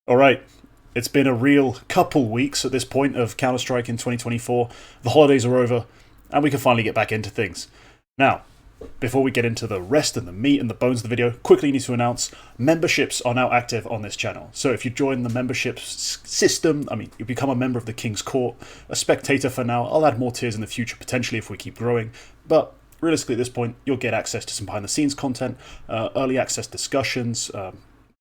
Alright, it's been a real couple weeks at this point of Counter-Strike in 2024. The holidays are over, and we can finally get back into things. Now, before we get into the rest and the meat and the bones of the video, quickly need to announce memberships are now active on this channel. So if you join the membership system, you become a member of the King's Court, a spectator for now. I'll add more tiers in the future potentially if we keep growing, but realistically at this point, you'll get access to some behind-the-scenes content, early access discussions,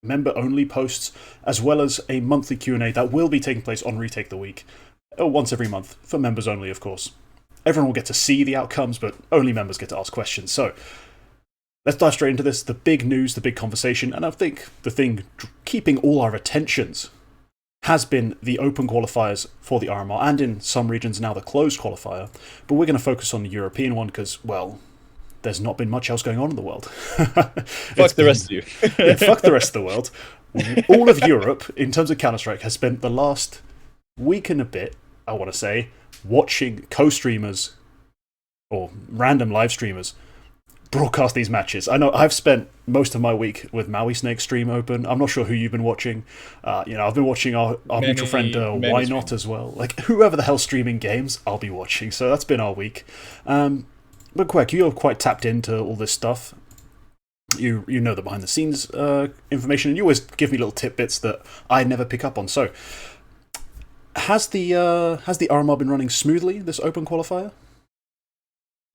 member-only posts, as well as a monthly Q&A that will be taking place on Retake the Week, once every month, for members only, of course. Everyone will get to see the outcomes, but only members get to ask questions. So, let's dive straight into this. The big news, the big conversation, and I think the thing keeping all our attentions has been the open qualifiers for the RMR, and in some regions now the closed qualifier. But we're going to focus on the European one because, well, there's not been much else going on in the world. Fuck the rest of you. Yeah, fuck the rest of the world. All of Europe, in terms of Counter-Strike, has spent the last week and a bit, I want to say, watching co-streamers or random live streamers broadcast these matches. I know I've spent most of my week with Maui Snake stream open. I'm not sure who you've been watching. I've been watching our mutual friend Why Not as well. Like, whoever the hell's streaming games, I'll be watching. So that's been our week. But Quacke, you're quite tapped into all this stuff. You know the behind the scenes information, and you always give me little tidbits that I never pick up on. So, has the RMR been running smoothly, this open qualifier?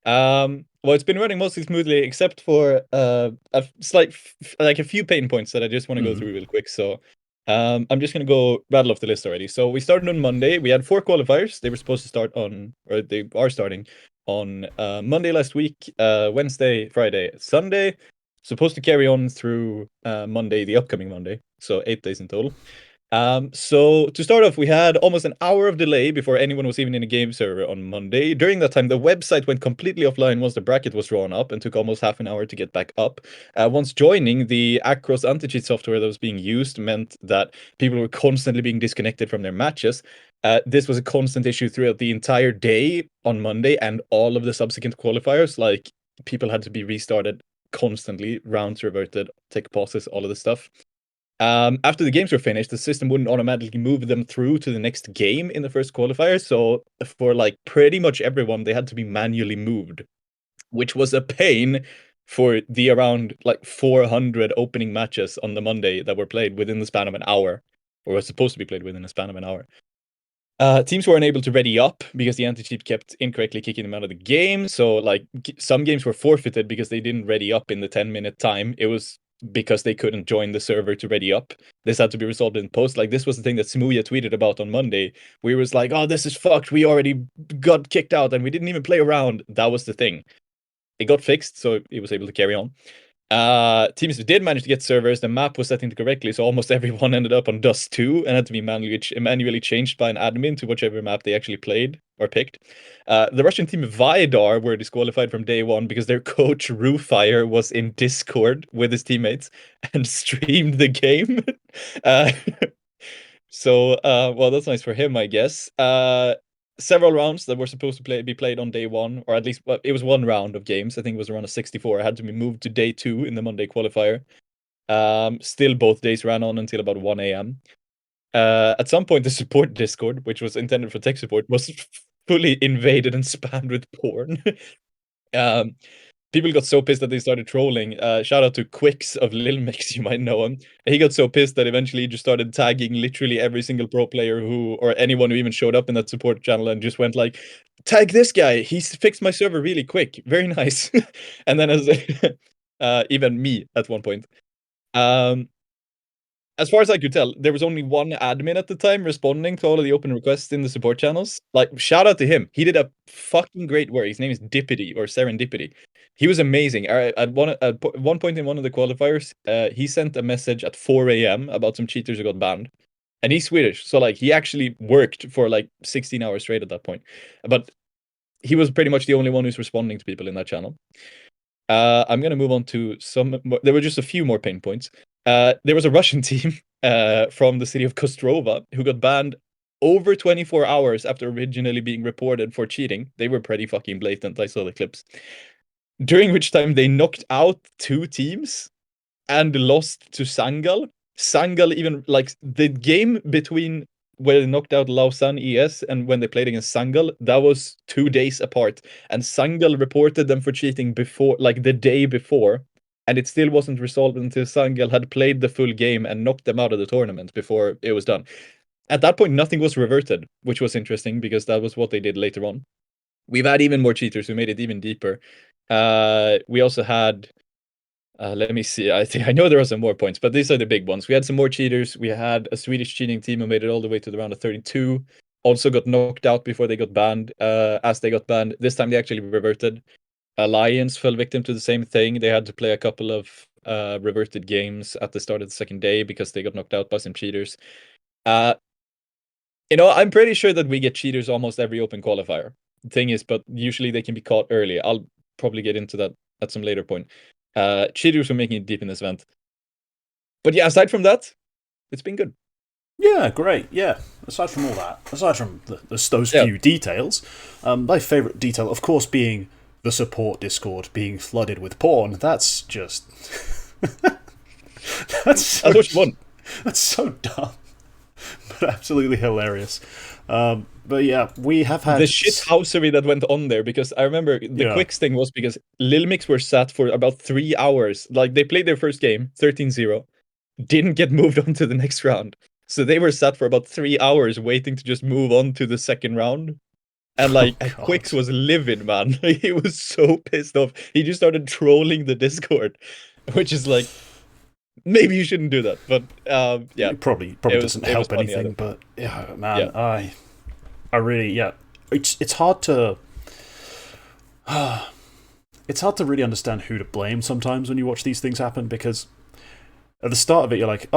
Well, it's been running mostly smoothly, except for a slight, a few pain points that I just want to go through real quick. So, I'm just gonna go rattle off the list already. So we started on Monday. We had 4 qualifiers. They were supposed to start on, or they are starting on Monday last week, Wednesday, Friday, Sunday. Supposed to carry on through Monday, the upcoming Monday. So 8 days in total. So to start off, we had almost an hour of delay before anyone was even in a game server on Monday. During that time, the website went completely offline once the bracket was drawn up and took almost half an hour to get back up. Once joining, the Acros anti-cheat software that was being used meant that people were constantly being disconnected from their matches. This was a constant issue throughout the entire day on Monday and all of the subsequent qualifiers. Like, people had to be restarted constantly, rounds reverted, take pauses, all of this stuff. After the games were finished, the system wouldn't automatically move them through to the next game in the first qualifier. So for pretty much everyone, they had to be manually moved, which was a pain for the around 400 opening matches on the Monday that were played within the span of an hour, or were supposed to be played within the span of an hour. Teams were unable to ready up because the anti-cheat kept incorrectly kicking them out of the game. So some games were forfeited because they didn't ready up in the 10-minute time. It was because they couldn't join the server to ready up. This had to be resolved in post. This was the thing that Smooya tweeted about on Monday. We was like, oh, this is fucked. We already got kicked out and we didn't even play around. That was the thing. It got fixed, so it was able to carry on. Teams did manage to get servers. The map was setting correctly, so almost everyone ended up on Dust 2 and had to be manually changed by an admin to whichever map they actually played or picked. The Russian team Vidar were disqualified from day 1 because their coach Rufire was in Discord with his teammates and streamed the game. Well, that's nice for him, I guess. Several rounds that were supposed to be played on day 1, or at least it was 1 round of games. I think it was around a 64. Had to be moved to day 2 in the Monday qualifier. Still, both days ran on until about 1 a.m. At some point, the support Discord, which was intended for tech support, was fully invaded and spammed with porn. People got so pissed that they started trolling. Shout out to Quicks of Lil Mix, you might know him. He got so pissed that eventually he just started tagging literally every single pro player or anyone who even showed up in that support channel and just went like, tag this guy, he's fixed my server really quick. Very nice. And then even me at one point. As far as I could tell, there was only 1 admin at the time responding to all of the open requests in the support channels. Shout out to him. He did a fucking great work. His name is Dippity or Serendipity. He was amazing. At one point in one of the qualifiers, he sent a message at 4 a.m. about some cheaters who got banned. And he's Swedish, so he actually worked for 16 hours straight at that point. But he was pretty much the only one who's responding to people in that channel. I'm gonna move on to some more. There were just a few more pain points. There was a Russian team from the city of Kostrova who got banned over 24 hours after originally being reported for cheating. They were pretty fucking blatant. I saw the clips. During which time they knocked out 2 teams and lost to Sangal. Sangal even like the game between where they knocked out Lausanne ES and when they played against Sangal, that was 2 days apart. And Sangal reported them for cheating before, like the day before, and it still wasn't resolved until Sangal had played the full game and knocked them out of the tournament before it was done. At that point, nothing was reverted, which was interesting because that was what they did later on. We've had even more cheaters who made it even deeper. We also had let me see. I know there are some more points, but these are the big ones. We had some more cheaters. We had a Swedish cheating team who made it all the way to the round of 32. Also got knocked out before they got banned. As they got banned, this time they actually reverted. Alliance fell victim to the same thing. They had to play a couple of reverted games at the start of the second day because they got knocked out by some cheaters. I'm pretty sure that we get cheaters almost every open qualifier. The thing is, but usually they can be caught early. I'll probably get into that at some later point. Cheaters were making it deep in this event. But yeah, aside from that, it's been good. Yeah, great. Yeah, aside from all that, aside from those few details, my favourite detail, of course, being the support Discord being flooded with porn. That's just... that's what you want. That's so dumb, but absolutely hilarious. But yeah, we have had... the shithousery that went on there, because I remember the Quicks thing was because Lil Mix were sat for about 3 hours. Like, they played their first game, 13-0, didn't get moved on to the next round. So they were sat for about 3 hours waiting to just move on to the second round. And like, Quicks was livid, man. He was so pissed off. He just started trolling the Discord, which is like, maybe you shouldn't do that. But yeah, it probably doesn't help anything. But yeah, man, I really, it's hard to really understand who to blame sometimes when you watch these things happen, because at the start of it you're like,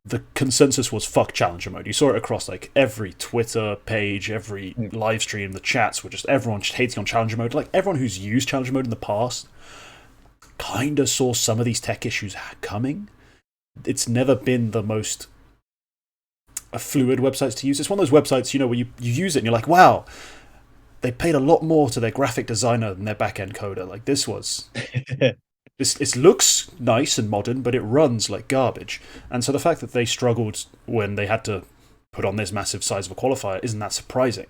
the consensus was fuck challenger mode. You saw it across like every Twitter page, every live stream, the chats were just everyone just hating on challenger mode. Like, everyone who's used challenger mode in the past kind of saw some of these tech issues coming. It's never been the most fluid websites to use. It's one of those websites, where you use it and you're like, wow, they paid a lot more to their graphic designer than their back-end coder. Like, this was... it looks nice and modern, but it runs like garbage. And so the fact that they struggled when they had to put on this massive size of a qualifier isn't that surprising.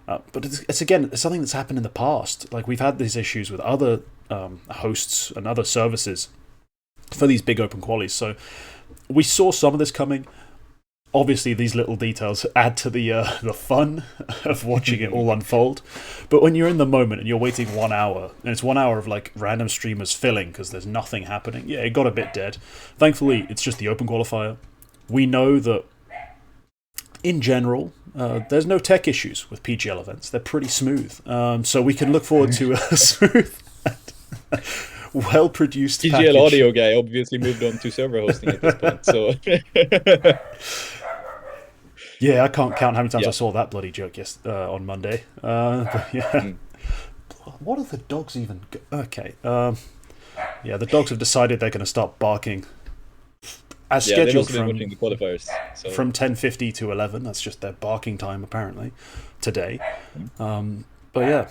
But it's something that's happened in the past. Like, we've had these issues with other hosts and other services for these big open qualies. So we saw some of this coming. Obviously, these little details add to the fun of watching it all unfold. But when you're in the moment and you're waiting 1 hour, and it's 1 hour of like random streamers filling because there's nothing happening, yeah, it got a bit dead. Thankfully, it's just the open qualifier. We know that, in general, there's no tech issues with PGL events. They're pretty smooth. So we can look forward to a smooth and well-produced PGL package. audio guy obviously moved on to server hosting at this point, so... Yeah, I can't count how many times I saw that bloody joke on Monday. But yeah. What are the dogs even... Okay. Yeah, the dogs have decided they're going to start barking. As scheduled from the qualifiers, so. From 10:50 to 11. That's just their barking time, apparently, today. But yeah.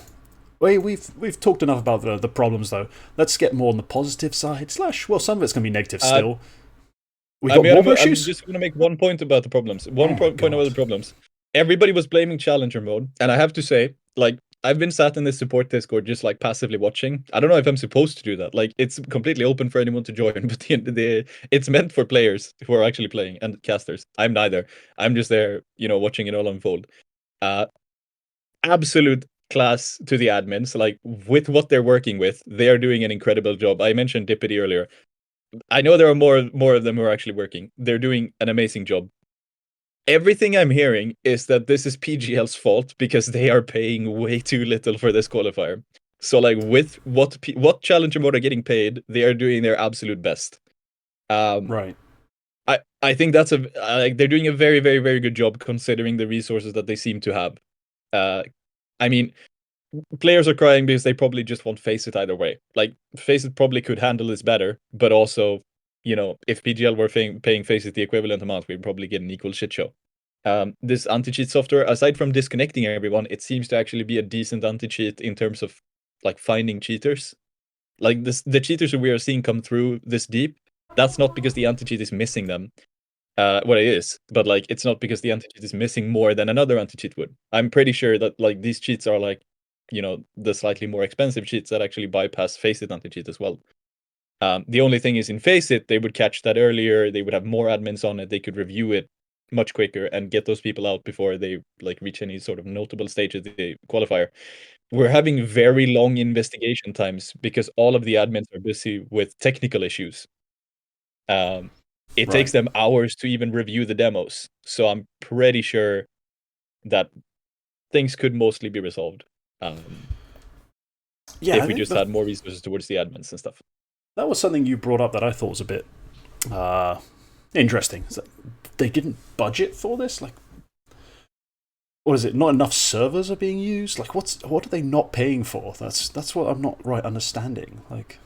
We've talked enough about the problems, though. Let's get more on the positive side. Well, some of it's going to be negative still. I'm just going to make 1 point about the problems. One point about the problems. Everybody was blaming challenger mode, and I have to say, like, I've been sat in this support Discord just like passively watching. I don't know if I'm supposed to do that. Like, it's completely open for anyone to join, but it's meant for players who are actually playing and casters. I'm neither. I'm just there, watching it all unfold. Absolute class to the admins. Like, with what they're working with, they are doing an incredible job. I mentioned Dippity earlier. I know there are more of them who are actually working. They're doing an amazing job. Everything I'm hearing is that this is PGL's fault because they are paying way too little for this qualifier. So, like, with what challenger mode are getting paid, they are doing their absolute best. Right. I think that's they're doing a very, very, very good job considering the resources that they seem to have. I mean, players are crying because they probably just won't face it either way. Like, Faceit probably could handle this better, but also, if PGL were paying Faceit the equivalent amount, we'd probably get an equal shit show. This anti-cheat software, aside from disconnecting everyone, it seems to actually be a decent anti-cheat in terms of like finding cheaters. Like, the cheaters that we are seeing come through this deep that's not because the anti-cheat is missing them. Well, it is, but like it's not because the anti-cheat is missing more than another anti-cheat would. I'm pretty sure that like these cheats are like, the slightly more expensive cheats that actually bypass Faceit anti-cheat as well. The only thing is in Faceit, they would catch that earlier. They would have more admins on it. They could review it much quicker and get those people out before they like reach any sort of notable stage of the qualifier. We're having very long investigation times because all of the admins are busy with technical issues. It takes them hours to even review the demos. So I'm pretty sure that things could mostly be resolved. If we just had more resources towards the admins and stuff. That was something you brought up that I thought was a bit interesting. They didn't budget for this? Like, what is it? Not enough servers are being used? Like, what are they not paying for? That's what I'm not right understanding. Like,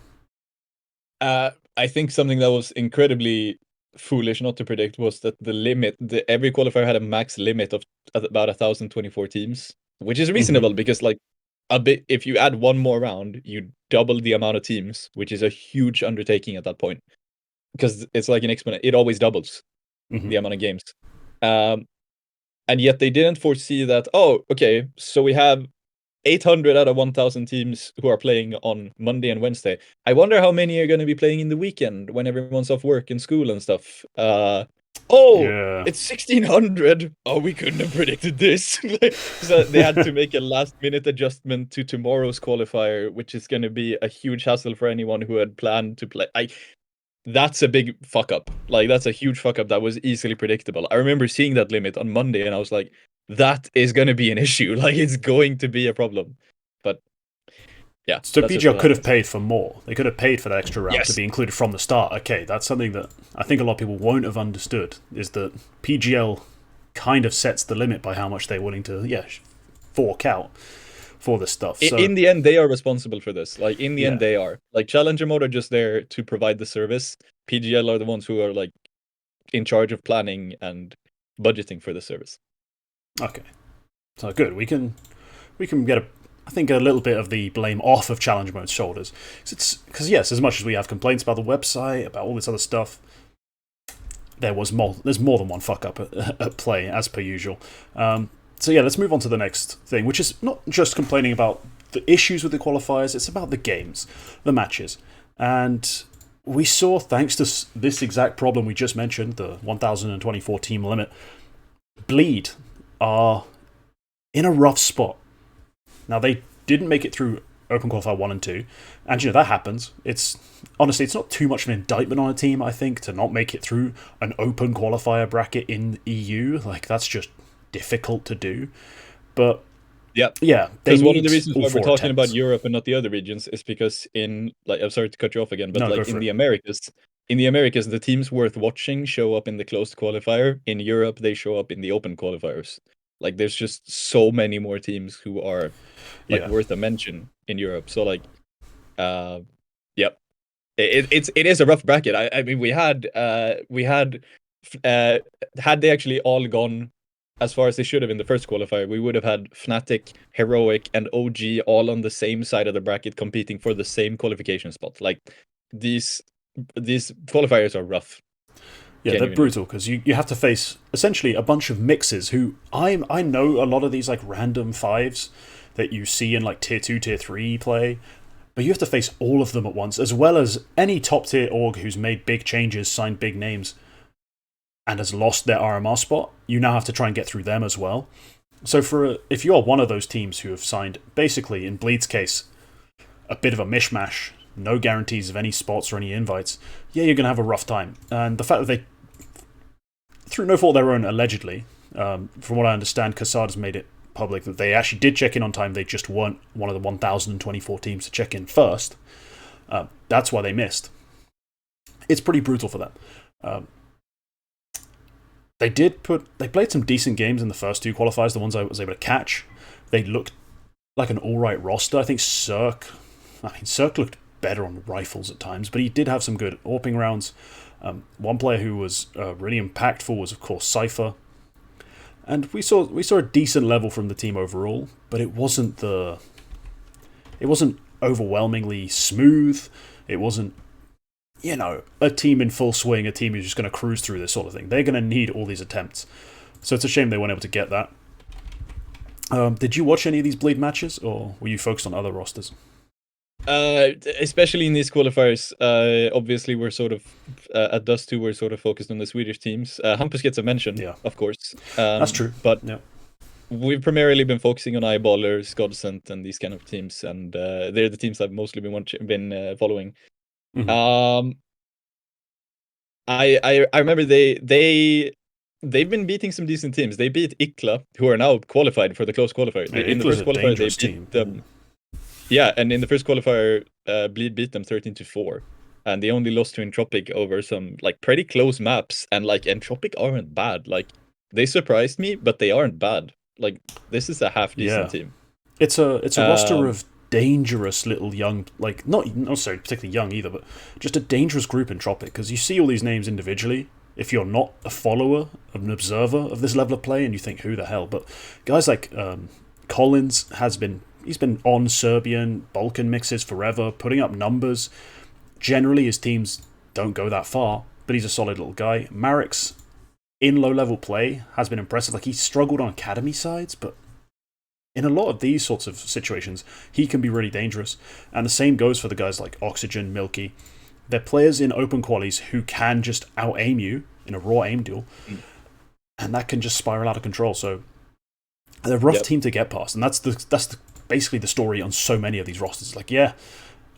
I think something that was incredibly foolish not to predict was that every qualifier had a max limit of about 1,024 teams, which is reasonable because like if you add one more round, you double the amount of teams, which is a huge undertaking at that point because it's like an exponent. It always doubles the amount of games. And yet they didn't foresee that, okay, so we have 800 out of 1,000 teams who are playing on Monday and Wednesday. I wonder how many are going to be playing in the weekend when everyone's off work and school and stuff. It's 1,600. Oh, we couldn't have predicted this. So they had to make a last-minute adjustment to tomorrow's qualifier, which is going to be a huge hassle for anyone who had planned to play. That's a big fuck up. Like, that's a huge fuck up that was easily predictable. I remember seeing that limit on Monday, and I was like, that is going to be an issue. Like, it's going to be a problem. But, yeah. So PGL could have paid for more. They could have paid for that extra round to be included from the start. Okay, that's something that I think a lot of people won't have understood, is that PGL kind of sets the limit by how much they're willing to, fork out for this stuff. So, in the end, they are responsible for this. Like, in the end, they are. Like, Challenger Mode are just there to provide the service. PGL are the ones who are, like, in charge of planning and budgeting for the service. Okay. So, good. We can get, I think, a little bit of the blame off of Challenger Mode's shoulders. Because, yes, as much as we have complaints about the website, about all this other stuff, there's more than one fuck up at play, as per usual. So yeah, let's move on to the next thing, which is not just complaining about the issues with the qualifiers, it's about the games, the matches. And we saw, thanks to this exact problem we just mentioned, the 1,024 team limit, Bleed are in a rough spot. Now, they didn't make it through Open Qualifier 1 and 2, and that happens. Honestly, it's not too much of an indictment on a team, I think, to not make it through an Open Qualifier bracket in EU. Like, that's just difficult to do, but because one of the reasons why we're talking about Europe and not the other regions is because I'm sorry to cut you off again, but in the Americas, the teams worth watching show up in the closed qualifier. In Europe, they show up in the open qualifiers. Like, there's just so many more teams who are worth a mention in Europe. So it is a rough bracket. I mean, we had they actually all gone as far as they should have in the first qualifier, we would have had Fnatic, Heroic, and OG all on the same side of the bracket competing for the same qualification spot. Like, these qualifiers are rough. Yeah, they're brutal because you have to face essentially a bunch of mixes who I know a lot of these like random fives that you see in like tier 2, tier 3 play, but you have to face all of them at once, as well as any top tier org who's made big changes, signed big names, and has lost their RMR spot. You now have to try and get through them as well. So if you are one of those teams who have signed, basically, in Bleed's case, a bit of a mishmash, no guarantees of any spots or any invites, you're going to have a rough time. And the fact that they, through no fault of their own, allegedly, from what I understand, Cassard has made it public that they actually did check in on time, they just weren't one of the 1,024 teams to check in first. That's why they missed. It's pretty brutal for them. They played some decent games in the first two qualifiers, the ones I was able to catch. They looked like an alright roster. I think Cirque looked better on rifles at times, but he did have some good AWPing rounds. One player who was really impactful was, of course, Cypher. And we saw a decent level from the team overall, but it wasn't overwhelmingly smooth. It wasn't a team in full swing, a team who's just going to cruise through this sort of thing. They're going to need all these attempts. So it's a shame they weren't able to get that. Did you watch any of these Bleed matches, or were you focused on other rosters? Especially in these qualifiers, obviously we're sort of at Dust 2 we're sort of focused on the Swedish teams. Hampus gets a mention, of course. That's true. But we've primarily been focusing on Eyeballers, Godsent, and these kind of teams, and they're the teams I've mostly been following. Mm-hmm. I remember they've been beating some decent teams. They beat Ikla, who are now qualified for the close qualifier. In the first qualifier, they beat them. Yeah, and in the first qualifier, Bleed beat them 13-4, and they only lost to Entropic over some like pretty close maps. And like Entropic aren't bad. Like they surprised me, but they aren't bad. Like this is a half decent team. It's a roster of dangerous little young, like not necessarily particularly young either, but just a dangerous group in Tropic, because you see all these names individually. If you're not a follower, an observer of this level of play, and you think, who the hell? But guys like Collins he's been on Serbian, Balkan mixes forever, putting up numbers. Generally, his teams don't go that far, but he's a solid little guy. Marek's in low-level play has been impressive. Like, he struggled on academy sides, but in a lot of these sorts of situations, he can be really dangerous. And the same goes for the guys like Oxygen, Milky. They're players in open qualies who can just out-aim you in a raw aim duel, and that can just spiral out of control. So they're a rough team to get past, and that's basically the story on so many of these rosters. Like,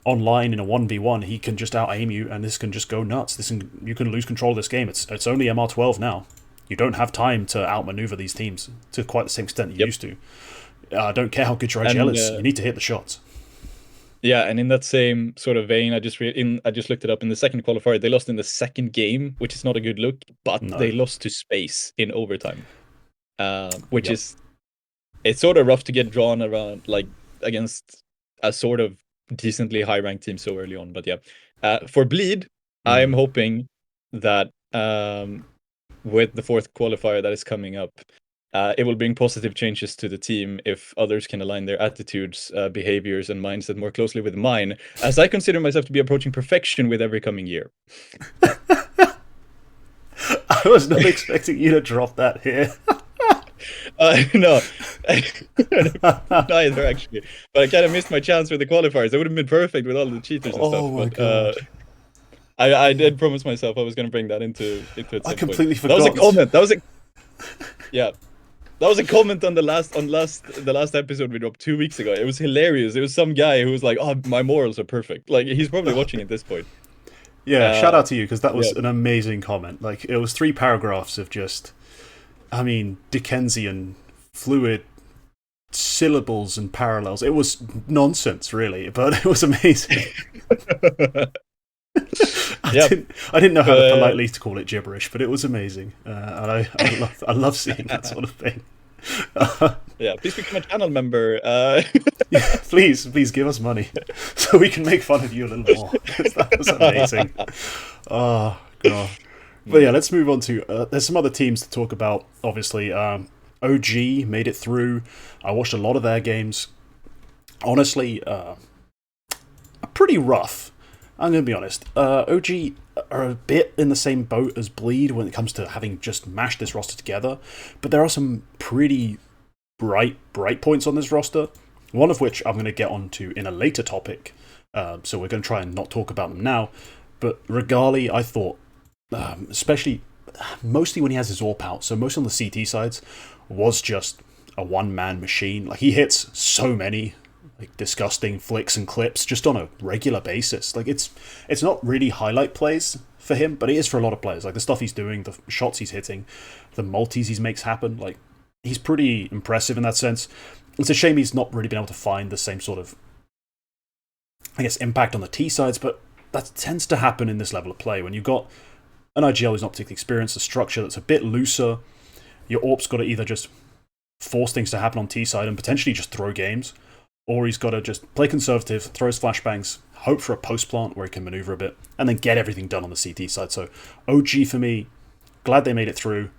online in a 1v1, he can just out-aim you, and this can just go nuts. You can lose control of this game. It's only MR12 now. You don't have time to outmaneuver these teams to quite the same extent you used to. I don't care how good your IGL is. You need to hit the shots. Yeah, and in that same sort of vein, I just looked it up. In the second qualifier, they lost in the second game, which is not a good look, but they lost to Space in overtime, which is... It's sort of rough to get drawn around, like, against a sort of decently high-ranked team so early on. But for Bleed, I'm hoping that with the fourth qualifier that is coming up, it will bring positive changes to the team if others can align their attitudes, behaviors, and mindset more closely with mine, as I consider myself to be approaching perfection with every coming year. I was not expecting you to drop that here. No, neither actually. But I kind of missed my chance with the qualifiers. It would have been perfect with all the cheaters and stuff. My God. I did promise myself I was going to bring that into it. I completely forgot. That was a comment. That was a comment on the last episode we dropped 2 weeks ago. It was hilarious. It was some guy who was like, "Oh, my morals are perfect." Like, he's probably watching at this point. Yeah, shout out to you, because that was an amazing comment. Like, it was 3 paragraphs of just, I mean, Dickensian, fluid syllables and parallels. It was nonsense, really, but it was amazing. I didn't know how to politely to call it gibberish, but it was amazing, and I love seeing that sort of thing. Please become a channel member. Please give us money so we can make fun of you a little more, because that was amazing. Oh God. But let's move on to there's some other teams to talk about. Obviously, OG made it through. I watched a lot of their games. Honestly, pretty rough. I'm going to be honest. OG are a bit in the same boat as Bleed when it comes to having just mashed this roster together, but there are some pretty bright points on this roster, one of which I'm going to get onto in a later topic, so we're going to try and not talk about them now. But Regali, I thought, especially mostly when he has his AWP out, so most on the CT sides, was just a one-man machine. Like, he hits so many disgusting flicks and clips just on a regular basis. Like, it's not really highlight plays for him, but it is for a lot of players. Like, the stuff he's doing, the shots he's hitting, the multis he makes happen, like, he's pretty impressive in that sense. It's a shame he's not really been able to find the same sort of, I guess, impact on the T sides, but that tends to happen in this level of play when you've got an IGL who's not particularly experienced, a structure that's a bit looser. Your AWP's got to either just force things to happen on T side and potentially just throw games, or he's got to just play conservative, throw his flashbangs, hope for a post plant where he can maneuver a bit, and then get everything done on the CT side. So OG for me, glad they made it through.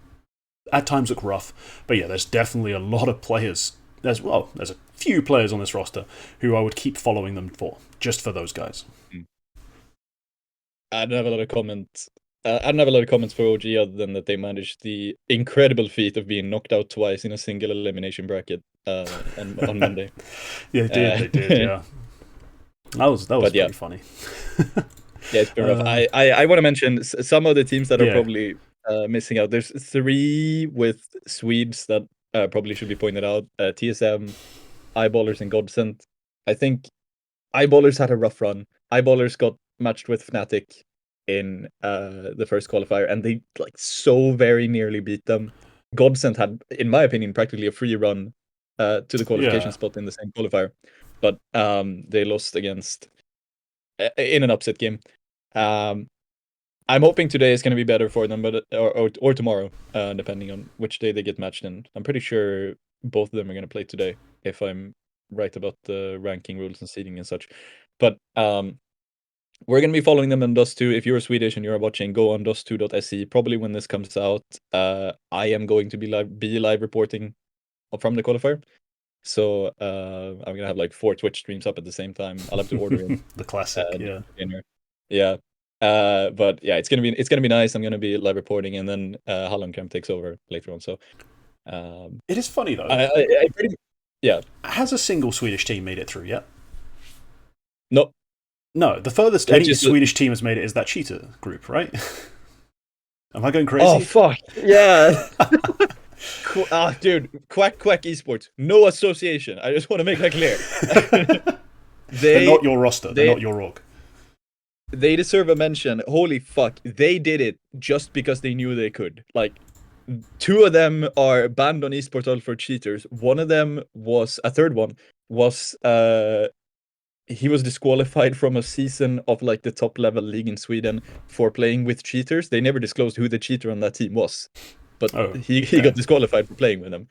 At times look rough, but there's definitely a lot of players. There's a few players on this roster who I would keep following them just for those guys. I don't have a lot of comments. I don't have a lot of comments for OG other than that they managed the incredible feat of being knocked out twice in a single elimination bracket on Monday. Yeah, they did, yeah. That was pretty funny. Yeah, it's been rough. I want to mention some of the teams that are probably missing out. There's 3 with Swedes that probably should be pointed out. TSM, Eyeballers, and Godsent. I think Eyeballers had a rough run. Eyeballers got matched with Fnatic in the first qualifier, and they like so very nearly beat them. Godsent had, in my opinion, practically a free run to the qualification spot in the same qualifier, but they lost against in an upset game. I'm hoping today is going to be better for them, but or tomorrow, depending on which day they get matched in. I'm pretty sure both of them are going to play today, if I'm right about the ranking rules and seeding and such. But we're going to be following them on Dust2. If you're Swedish and you're watching, go on dust2.se. Probably when this comes out, I am going to be live reporting from the qualifier. So I'm going to have like 4 Twitch streams up at the same time. I'll have to order in. The classic, yeah. But yeah, it's gonna be nice. I'm gonna be live reporting, and then Halloncamp takes over later on. So it is funny though. Has a single Swedish team made it through yet? No, the furthest any Swedish team has made it is that cheater group, right? Am I going crazy? Oh fuck yeah. Dude, Quack Esports, no association. I just want to make that clear. They're not your roster. They're not your org. They deserve a mention. Holy fuck. They did it just because they knew they could. Like, 2 of them are banned on eSportal for cheaters. One of them was, a third one, was, he was disqualified from a season of, like, the top level league in Sweden for playing with cheaters. They never disclosed who the cheater on that team was. But he got disqualified for playing with them.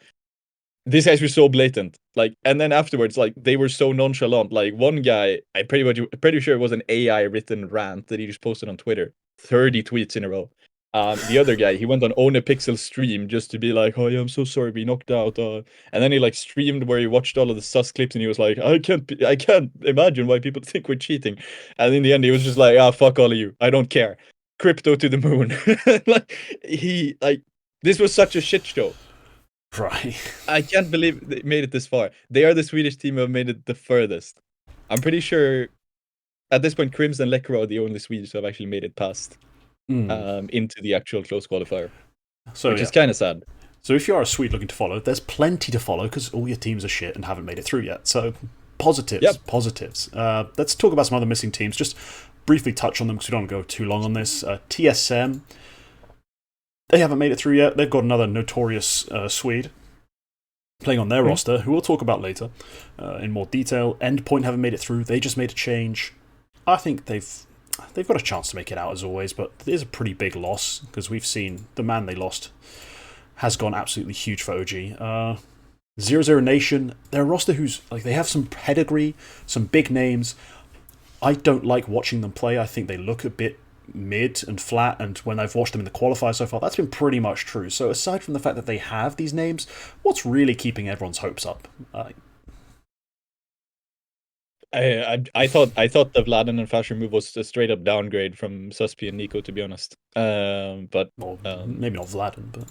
These guys were so blatant, like, and then afterwards, like, they were so nonchalant. Like, one guy, I'm pretty sure it was an AI written rant that he just posted on Twitter, 30 tweets in a row. The other guy, he went on Own a Pixel stream just to be like, "Oh yeah, I'm so sorry, we knocked out." And then he like streamed where he watched all of the sus clips, and he was like, I can't imagine why people think we're cheating." And in the end, he was just like, fuck all of you, I don't care. Crypto to the moon. This was such a shit show. Right. I can't believe they made it this far. They are the Swedish team who have made it the furthest. I'm pretty sure at this point, Crims and Lekro are the only Swedes who have actually made it past into the actual close qualifier, which is kind of sad. So if you are a Swede looking to follow, there's plenty to follow because all your teams are shit and haven't made it through yet. So positives. Let's talk about some other missing teams. Just briefly touch on them because we don't want to go too long on this. TSM. They haven't made it through yet. They've got another notorious Swede playing on their roster, who we'll talk about later in more detail. Endpoint haven't made it through. They just made a change. I think they've got a chance to make it out as always, but it is a pretty big loss because we've seen the man they lost has gone absolutely huge for OG. 00 Nation, they're a roster who's like they have some pedigree, some big names. I don't like watching them play. I think they look a bit mid and flat, and when I've watched them in the qualifier so far, that's been pretty much true. So aside from the fact that they have these names, what's really keeping everyone's hopes up? I thought the Vladen and Fasher move was a straight up downgrade from Suspi and Nico, to be honest. But maybe not Vladen, but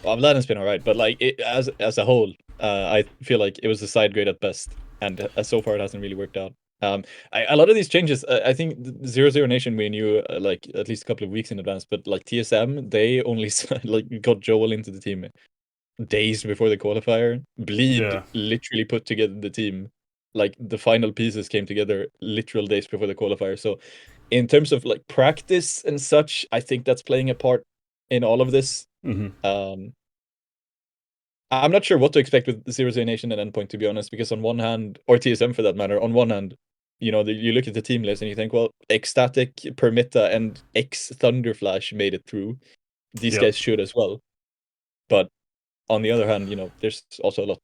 Vladen's been alright. But like as a whole, I feel like it was a side grade at best, and so far it hasn't really worked out. A lot of these changes, I think 00 Nation we knew like at least a couple of weeks in advance, but like TSM, they only like got Joel into the team days before the qualifier. Bleed literally put together the team, like the final pieces came together literal days before the qualifier. So in terms of like practice and such, I think that's playing a part in all of this. I'm not sure what to expect with 00 Nation and Endpoint, to be honest, because on one hand, or TSM for that matter, on one hand, you know, you look at the team list and you think, well, Ecstatic, Permita, and X Thunderflash made it through. These guys should as well. But on the other hand, you know, there's also a lot.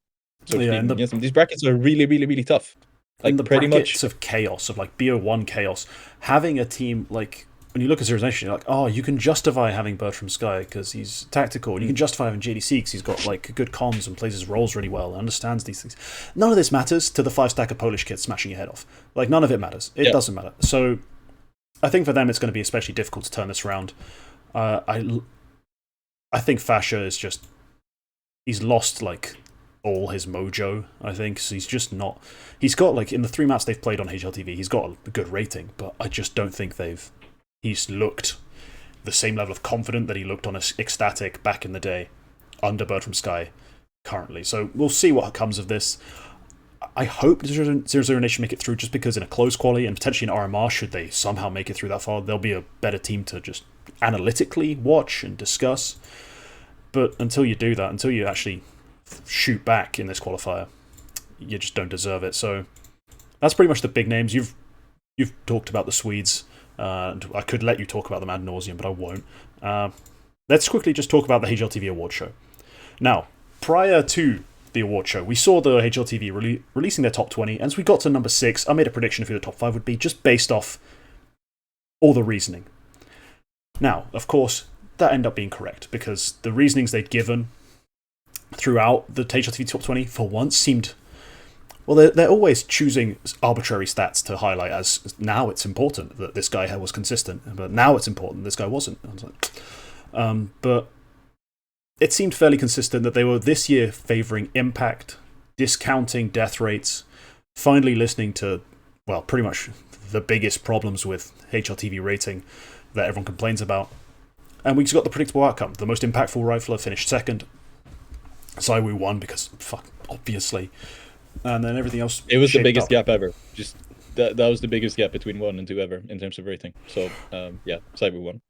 So these brackets are really, really, really tough. Like, and the brackets of chaos, of like BO1 chaos, having a team like, when you look at 00 Nation, you're like, oh, you can justify having Bertram Sky because he's tactical. And you can justify having JDC because he's got like good comms and plays his roles really well and understands these things. None of this matters to the 5-stacker Polish kid smashing your head off. Like, none of it matters. It doesn't matter. So I think for them it's going to be especially difficult to turn this around. I think Fasher is just, he's lost like all his mojo. I think so he's just not. He's got like in the 3 maps they've played on HLTV, he's got a good rating, but I just don't think he's looked the same level of confident that he looked on Ecstatic back in the day under Bird from Sky currently. So we'll see what comes of this. I hope 0-0 Nation make it through, just because in a close quali and potentially in RMR, should they somehow make it through that far, they'll be a better team to just analytically watch and discuss. But until you do that, until you actually shoot back in this qualifier, you just don't deserve it. So that's pretty much the big names. You've talked about the Swedes. And I could let you talk about them ad nauseum, but I won't. Let's quickly just talk about the HLTV award show. Now, prior to the award show, we saw the HLTV releasing their top 20, and as we got to number 6, I made a prediction of who the top 5 would be, just based off all the reasoning. Now, of course, that ended up being correct, because the reasonings they'd given throughout the HLTV top 20, for once, seemed... Well, they're always choosing arbitrary stats to highlight as, now it's important that this guy was consistent, but now it's important this guy wasn't. I was like, but it seemed fairly consistent that they were this year favouring impact, discounting death rates, finally listening to, well, pretty much the biggest problems with HLTV rating that everyone complains about. And we just got the predictable outcome. The most impactful rifler finished second. Zywoo won because, fuck, obviously. And then everything else. It was the biggest gap ever. Just that was the biggest gap between 1 and 2 ever in terms of rating. So yeah, Zywoo won.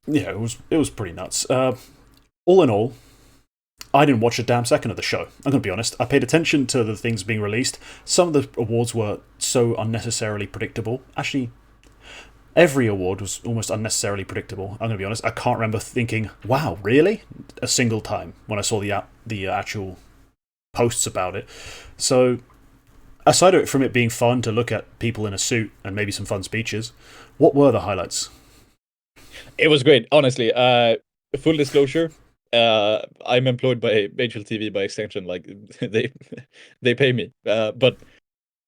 Yeah, it was pretty nuts. All in all, I didn't watch a damn second of the show. I'm going to be honest. I paid attention to the things being released. Some of the awards were so unnecessarily predictable. Actually, every award was almost unnecessarily predictable. I'm going to be honest. I can't remember thinking, "Wow, really?" a single time when I saw the actual posts about it. So, aside from it being fun to look at people in a suit and maybe some fun speeches, what were the highlights? It was great, honestly. Full disclosure, I'm employed by HLTV by extension. Like they pay me. But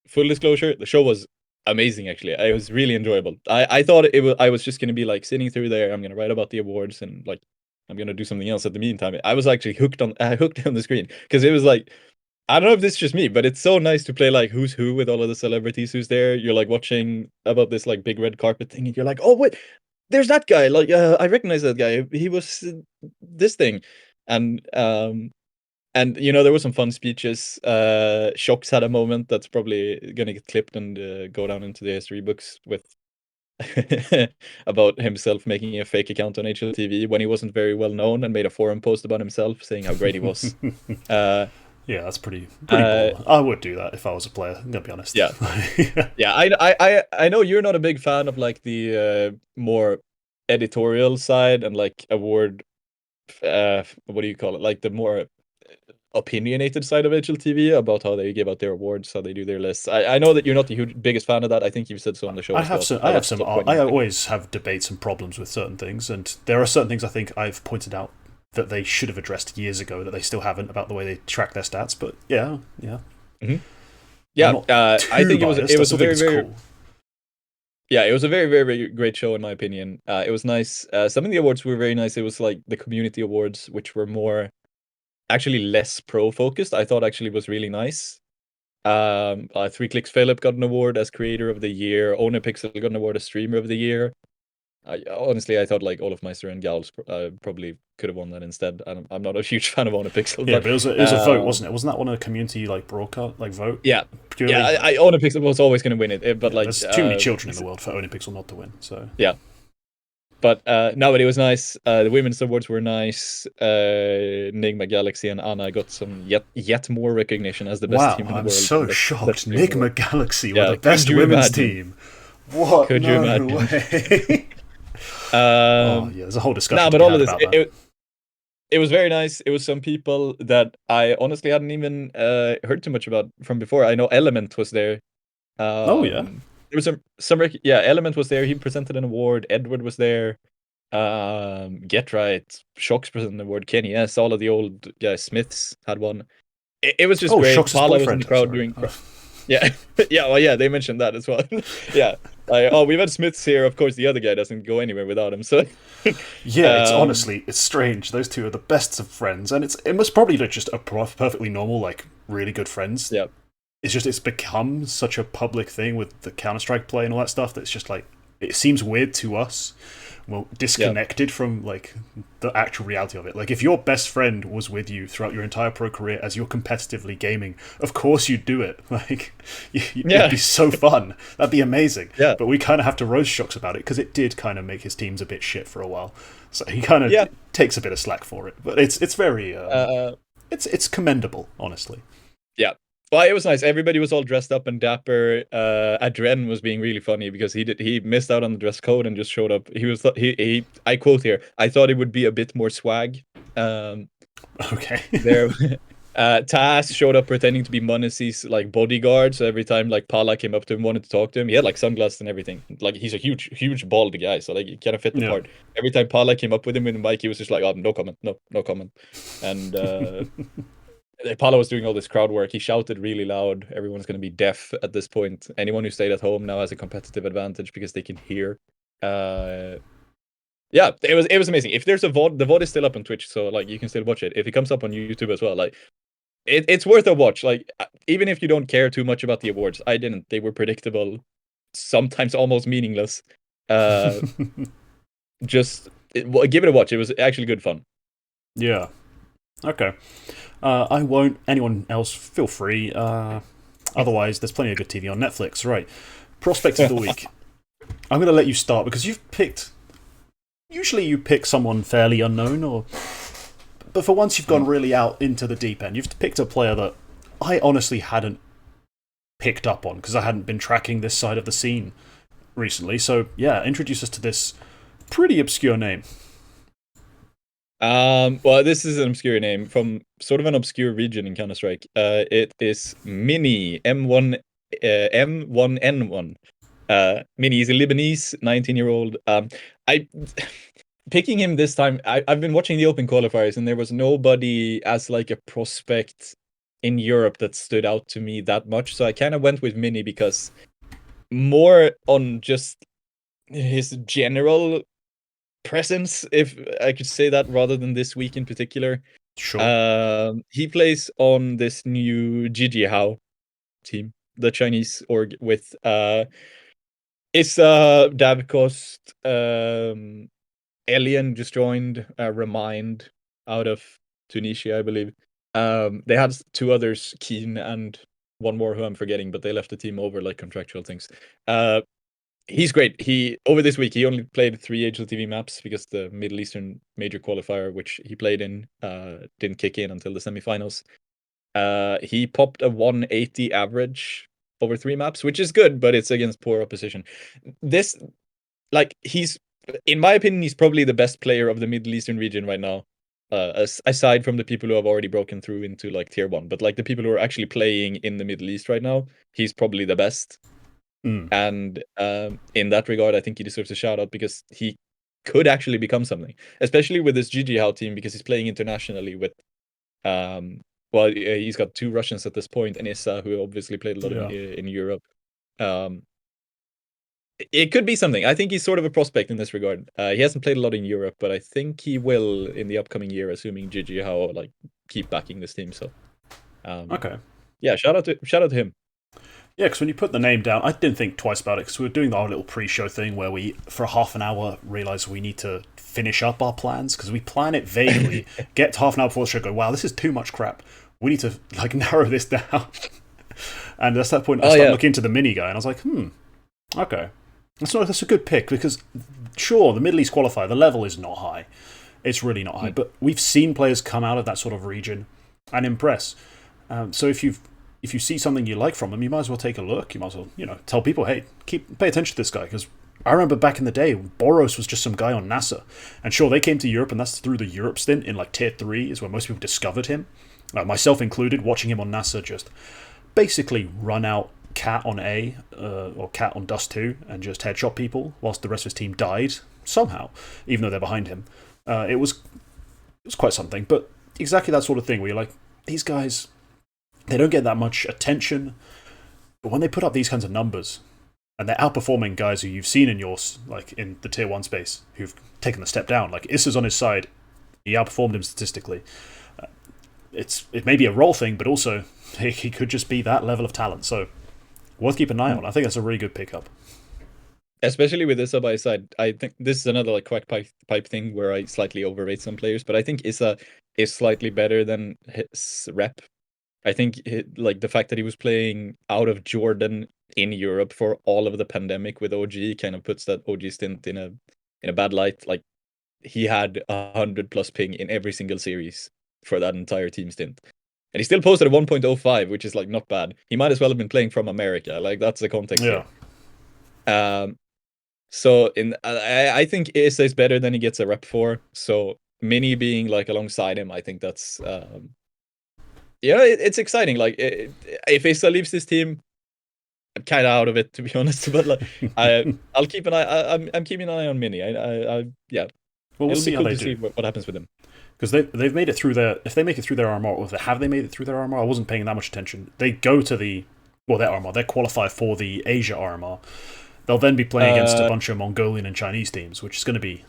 full disclosure, the show was amazing. Actually, it was really enjoyable. I thought I was just gonna be like sitting through there. I'm gonna write about the awards and like I'm gonna do something else at the meantime. I was actually hooked on the screen because it was like, I don't know if this is just me, but it's so nice to play like Who's Who with all of the celebrities who's there. You're like watching about this like big red carpet thing, and you're like, oh wait, there's that guy. Like I recognize that guy. He was this thing, and you know there were some fun speeches. Shocks had a moment that's probably gonna get clipped and go down into the history books with about himself making a fake account on HLTV when he wasn't very well known and made a forum post about himself saying how great he was. Yeah, that's pretty cool. I would do that if I was a player, I'm gonna be honest. Yeah. Yeah, I know you're not a big fan of like the more editorial side and like award what do you call it? Like the more opinionated side of HLTV about how they give out their awards, how they do their lists. I know that you're not the biggest fan of that. I think you've said so on the show. I always have debates and problems with certain things, and there are certain things I think I've pointed out that they should have addressed years ago that they still haven't, about the way they track their stats. But yeah. Mm-hmm. Yeah, I think it was a very cool. Yeah, it was a very, very, very great show in my opinion. It was nice. Some of the awards were very nice. It was like the community awards, which were more actually less pro focused. I thought actually was really nice. 3 Clicks Philip got an award as creator of the year. Onepixel got an award as streamer of the year. Honestly, I thought like Olaf Meister and Gals probably could have won that instead. I'm not a huge fan of Onepixel. Yeah, but it was a vote, wasn't it? Wasn't that one a community like broadcast like vote? Yeah, purely? Yeah. Onepixel was always going to win it, but like there's too many children in the world for Onepixel not to win. So yeah, but no, but it was nice. The women's awards were nice. Nigma Galaxy and Anna got some yet more recognition as the best team in the world. I'm so shocked. Nigma Galaxy were the best women's team. What? Could you imagine? Way. Yeah, there's a whole discussion. Nah, but all of this, it was very nice. It was some people that I honestly hadn't even heard too much about from before. I know Element was there. Oh yeah, there was Element was there. He presented an award. Edward was there. Get Right, Shocks presented an award. Kenny S, all of the old guys. Smiths had one. It was just great. Shocks' Paula was in boyfriend. the crowd doing. Yeah, yeah, well, yeah, they mentioned that as well. Yeah, like, oh, we've had Smiths here. Of course, the other guy doesn't go anywhere without him. So, Yeah, it's um, honestly, it's strange. Those two are the best of friends, and it must probably look just a perfectly normal, like really good friends. yeah, It's just it's become such a public thing with the Counter Strike play and all that stuff that it's just like it seems weird to us. Well, yeah, disconnected from like the actual reality of it. Like if your best friend was with you throughout your entire pro career as you're competitively gaming, of course you'd do it. Like it'd yeah, be so fun. That'd be amazing. yeah, But we kind of have to roast Shocks about it because it did kind of make his teams a bit shit for a while. So he kind of yeah. takes a bit of slack for it. But it's very Uh, it's commendable, honestly. yeah. Well, it was nice. Everybody was all dressed up and dapper. Adren was being really funny because he missed out on the dress code and just showed up. He was he I quote here. I thought it would be a bit more swag. Um, Okay. there Taz showed up pretending to be Munacy's like bodyguard, so every time like Pala came up to him, wanted to talk to him, he had like sunglasses and everything. Like he's a huge bald guy, so like he kind of fit the Yeah. part. Every time Pala came up with him in the mic, he was just like, "Oh, no comment, no comment." And Pala was doing all this crowd work. He shouted really loud. Everyone's going to be deaf at this point. Anyone who stayed at home now has a competitive advantage because they can hear. Uh, yeah, it was amazing. If there's a VOD, the VOD is still up on Twitch, so like you can still watch it. If it comes up on YouTube as well, like it's worth a watch. Like even if you don't care too much about the awards, I didn't. They were predictable, sometimes almost meaningless. Uh, give it a watch. It was actually good fun. Yeah. Okay. I won't. Anyone else, feel free. Otherwise, there's plenty of good TV on Netflix. Right. Prospect of the week. I'm going to let you start because you've picked. Usually, you pick someone fairly unknown, but for once, you've gone really out into the deep end. You've picked a player that I honestly hadn't picked up on because I hadn't been tracking this side of the scene recently. So yeah, introduce us to this pretty obscure name. Well, this is an obscure name from sort of an obscure region in Counter Strike. It is Mini M1N1. Mini is a Lebanese 19-year-old. I picking him this time. I've been watching the open qualifiers, and there was nobody as like a prospect in Europe that stood out to me that much. So I kind of went with Mini because more on just his general presence, if I could say that, rather than this week in particular. Sure. He plays on this new Jijihao team, the Chinese org with it's Davcost, Alien just joined, Remind out of Tunisia, I believe. They had two others, Keen and one more who I'm forgetting, but they left the team over like contractual things. He's great. Over this week he only played 3 HLTV maps because the Middle Eastern major qualifier, which he played in, didn't kick in until the semifinals. He popped a 180 average over 3 maps, which is good, but it's against poor opposition. This, like, in my opinion, he's probably the best player of the Middle Eastern region right now. Aside from the people who have already broken through into like tier 1, but like the people who are actually playing in the Middle East right now, he's probably the best. Mm. And in that regard, I think he deserves a shout out because he could actually become something, especially with this Jijihao team, because he's playing internationally with well, he's got 2 Russians at this point, and Issa, who obviously played a lot in Europe. It could be something. I think he's sort of a prospect in this regard. He hasn't played a lot in Europe, but I think he will in the upcoming year, assuming Jijihao like keep backing this team. So, Okay. yeah, shout out to him. Yeah, because when you put the name down, I didn't think twice about it because we were doing our little pre-show thing where we, for half an hour, realised we need to finish up our plans because we plan it vaguely, get to half an hour before the show, go, wow, this is too much crap. We need to like narrow this down. And that's that point I started looking into the mini guy, and I was like, okay. That's a good pick because, sure, the Middle East qualifier, the level is not high. It's really not high, but we've seen players come out of that sort of region and impress. So if you see something you like from him, you might as well take a look. You might as well, tell people, hey, pay attention to this guy. Because I remember back in the day, Boros was just some guy on NASA. And sure, they came to Europe, and that's through the Europe stint in like Tier 3 is where most people discovered him. Myself included, watching him on NASA just basically run out Cat on A or Cat on Dust 2 and just headshot people whilst the rest of his team died somehow, even though they're behind him. It was quite something. But exactly that sort of thing where you're like, these guys, they don't get that much attention. But when they put up these kinds of numbers, and they're outperforming guys who you've seen in in the tier 1 space, who've taken the step down. Like, Issa's on his side, he outperformed him statistically. It may be a role thing, but also he could just be that level of talent. So, worth keeping an eye on. I think that's a really good pickup. Especially with Issa by his side, I think this is another like quack pipe thing where I slightly overrate some players, but I think Issa is slightly better than his rep. I think like the fact that he was playing out of Jordan in Europe for all of the pandemic with OG kind of puts that OG stint in a bad light. Like, he had 100+ ping in every single series for that entire team stint. And he still posted a 1.05, which is like not bad. He might as well have been playing from America. Like, that's the context here. So I think Issa is better than he gets a rep for. So Mini being like alongside him, I think that's it's exciting. Like, if Issa leaves this team, I'm kind of out of it, to be honest. But like, I'll keep an eye. I'm keeping an eye on Mini. Yeah. Well, we'll It'll see be how cool they to do. see what happens with them. Because they've made it through if they make it through their RMR, or have they made it through their RMR? I wasn't paying that much attention. They go to their RMR, they qualify for the Asia RMR. They'll then be playing against a bunch of Mongolian and Chinese teams, which is going to be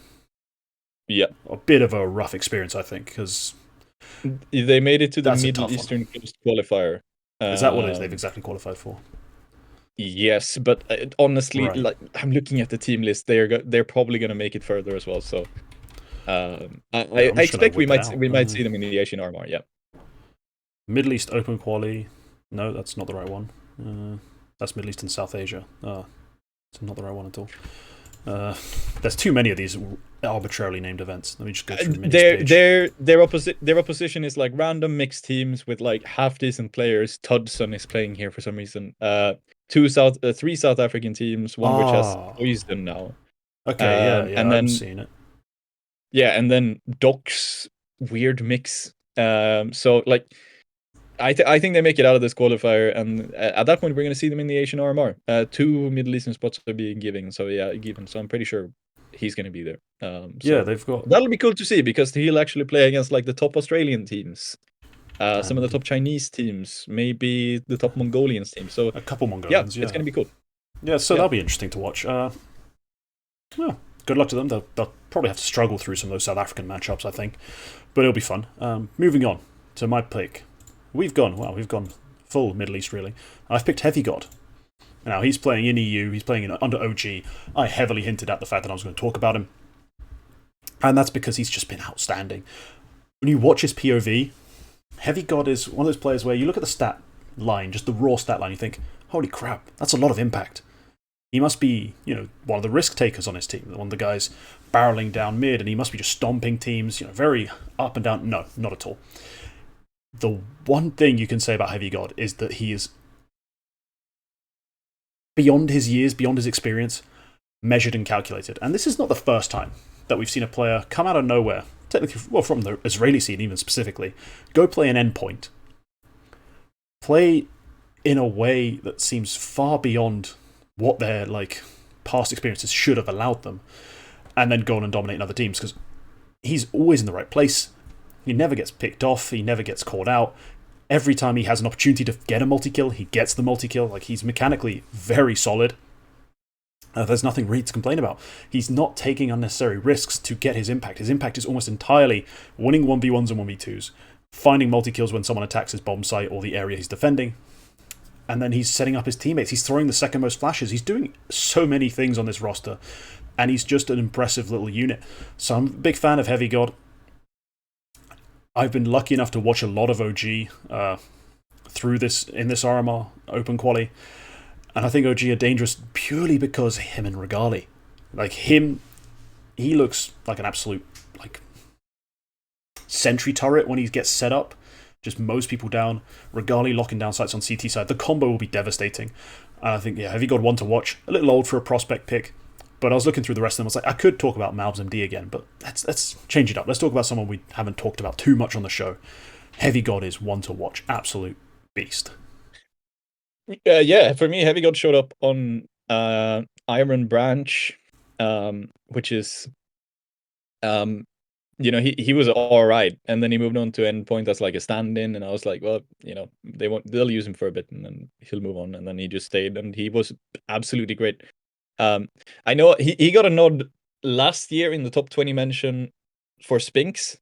a bit of a rough experience, I think, because they made it to the Middle Eastern Coast qualifier. Is that what it is they've exactly qualified for? Yes, but honestly, like, I'm looking at the team list, they're probably going to make it further as well. So I expect we might see them in the Asian RMR. Yeah. Middle East Open Quali. No, that's not the right one. That's Middle East and South Asia. It's not the right one at all. There's too many of these arbitrarily named events. Let me just go through the page. Their opposition is like random mixed teams with like half decent players. Tudson is playing here for some reason. 3 South African teams, one which has Poison now. Okay, yeah, and then, I've seen it. Yeah, and then Doc's weird mix. So like, I think they make it out of this qualifier, and at that point we're going to see them in the Asian RMR. 2 Middle Eastern spots are being given, so I'm pretty sure he's going to be there. They've got. That'll be cool to see, because he'll actually play against like the top Australian teams, some of the top Chinese teams, maybe the top Mongolians teams. So a couple Mongolians. Yeah, it's going to be cool. Yeah, so that'll be interesting to watch. Good luck to them. They'll probably have to struggle through some of those South African matchups, I think, but it'll be fun. Moving on to my pick. We've gone full Middle East, really. I've picked Heavy God. Now, he's playing in EU, he's playing under OG. I heavily hinted at the fact that I was going to talk about him. And that's because he's just been outstanding. When you watch his POV, Heavy God is one of those players where you look at the stat line, just the raw stat line, you think, holy crap, that's a lot of impact. He must be, one of the risk takers on his team, one of the guys barreling down mid, and he must be just stomping teams, very up and down. No, not at all. The one thing you can say about Heavy God is that he is beyond his years, beyond his experience, measured and calculated. And this is not the first time that we've seen a player come out of nowhere, technically, well, from the Israeli scene even specifically, go play an endpoint, play in a way that seems far beyond what their past experiences should have allowed them, and then go on and dominate other teams, because he's always in the right place. He never gets picked off. He never gets caught out. Every time he has an opportunity to get a multi-kill, he gets the multi-kill. Like, he's mechanically very solid. There's nothing really to complain about. He's not taking unnecessary risks to get his impact. His impact is almost entirely winning 1v1s and 1v2s, finding multi-kills when someone attacks his bomb site or the area he's defending, and then he's setting up his teammates. He's throwing the second most flashes. He's doing so many things on this roster, and he's just an impressive little unit. So I'm a big fan of Heavy God. I've been lucky enough to watch a lot of OG through this RMR Open Quali, and I think OG are dangerous purely because him and Regali. He looks like an absolute sentry turret when he gets set up. Just mows people down. Regali locking down sites on CT side. The combo will be devastating. And I think, Heavy God one to watch. A little old for a prospect pick, but I was looking through the rest of them. I was like, I could talk about Malbs MD again, but let's change it up. Let's talk about someone we haven't talked about too much on the show. Heavy God is one to watch. Absolute beast. For me, Heavy God showed up on Iron Branch, which is he was all right, and then he moved on to endpoint as like a stand-in, and I was like, well, they'll use him for a bit, and then he'll move on, and then he just stayed, and he was absolutely great. I know he got a nod last year in the top 20 mention for Spinks,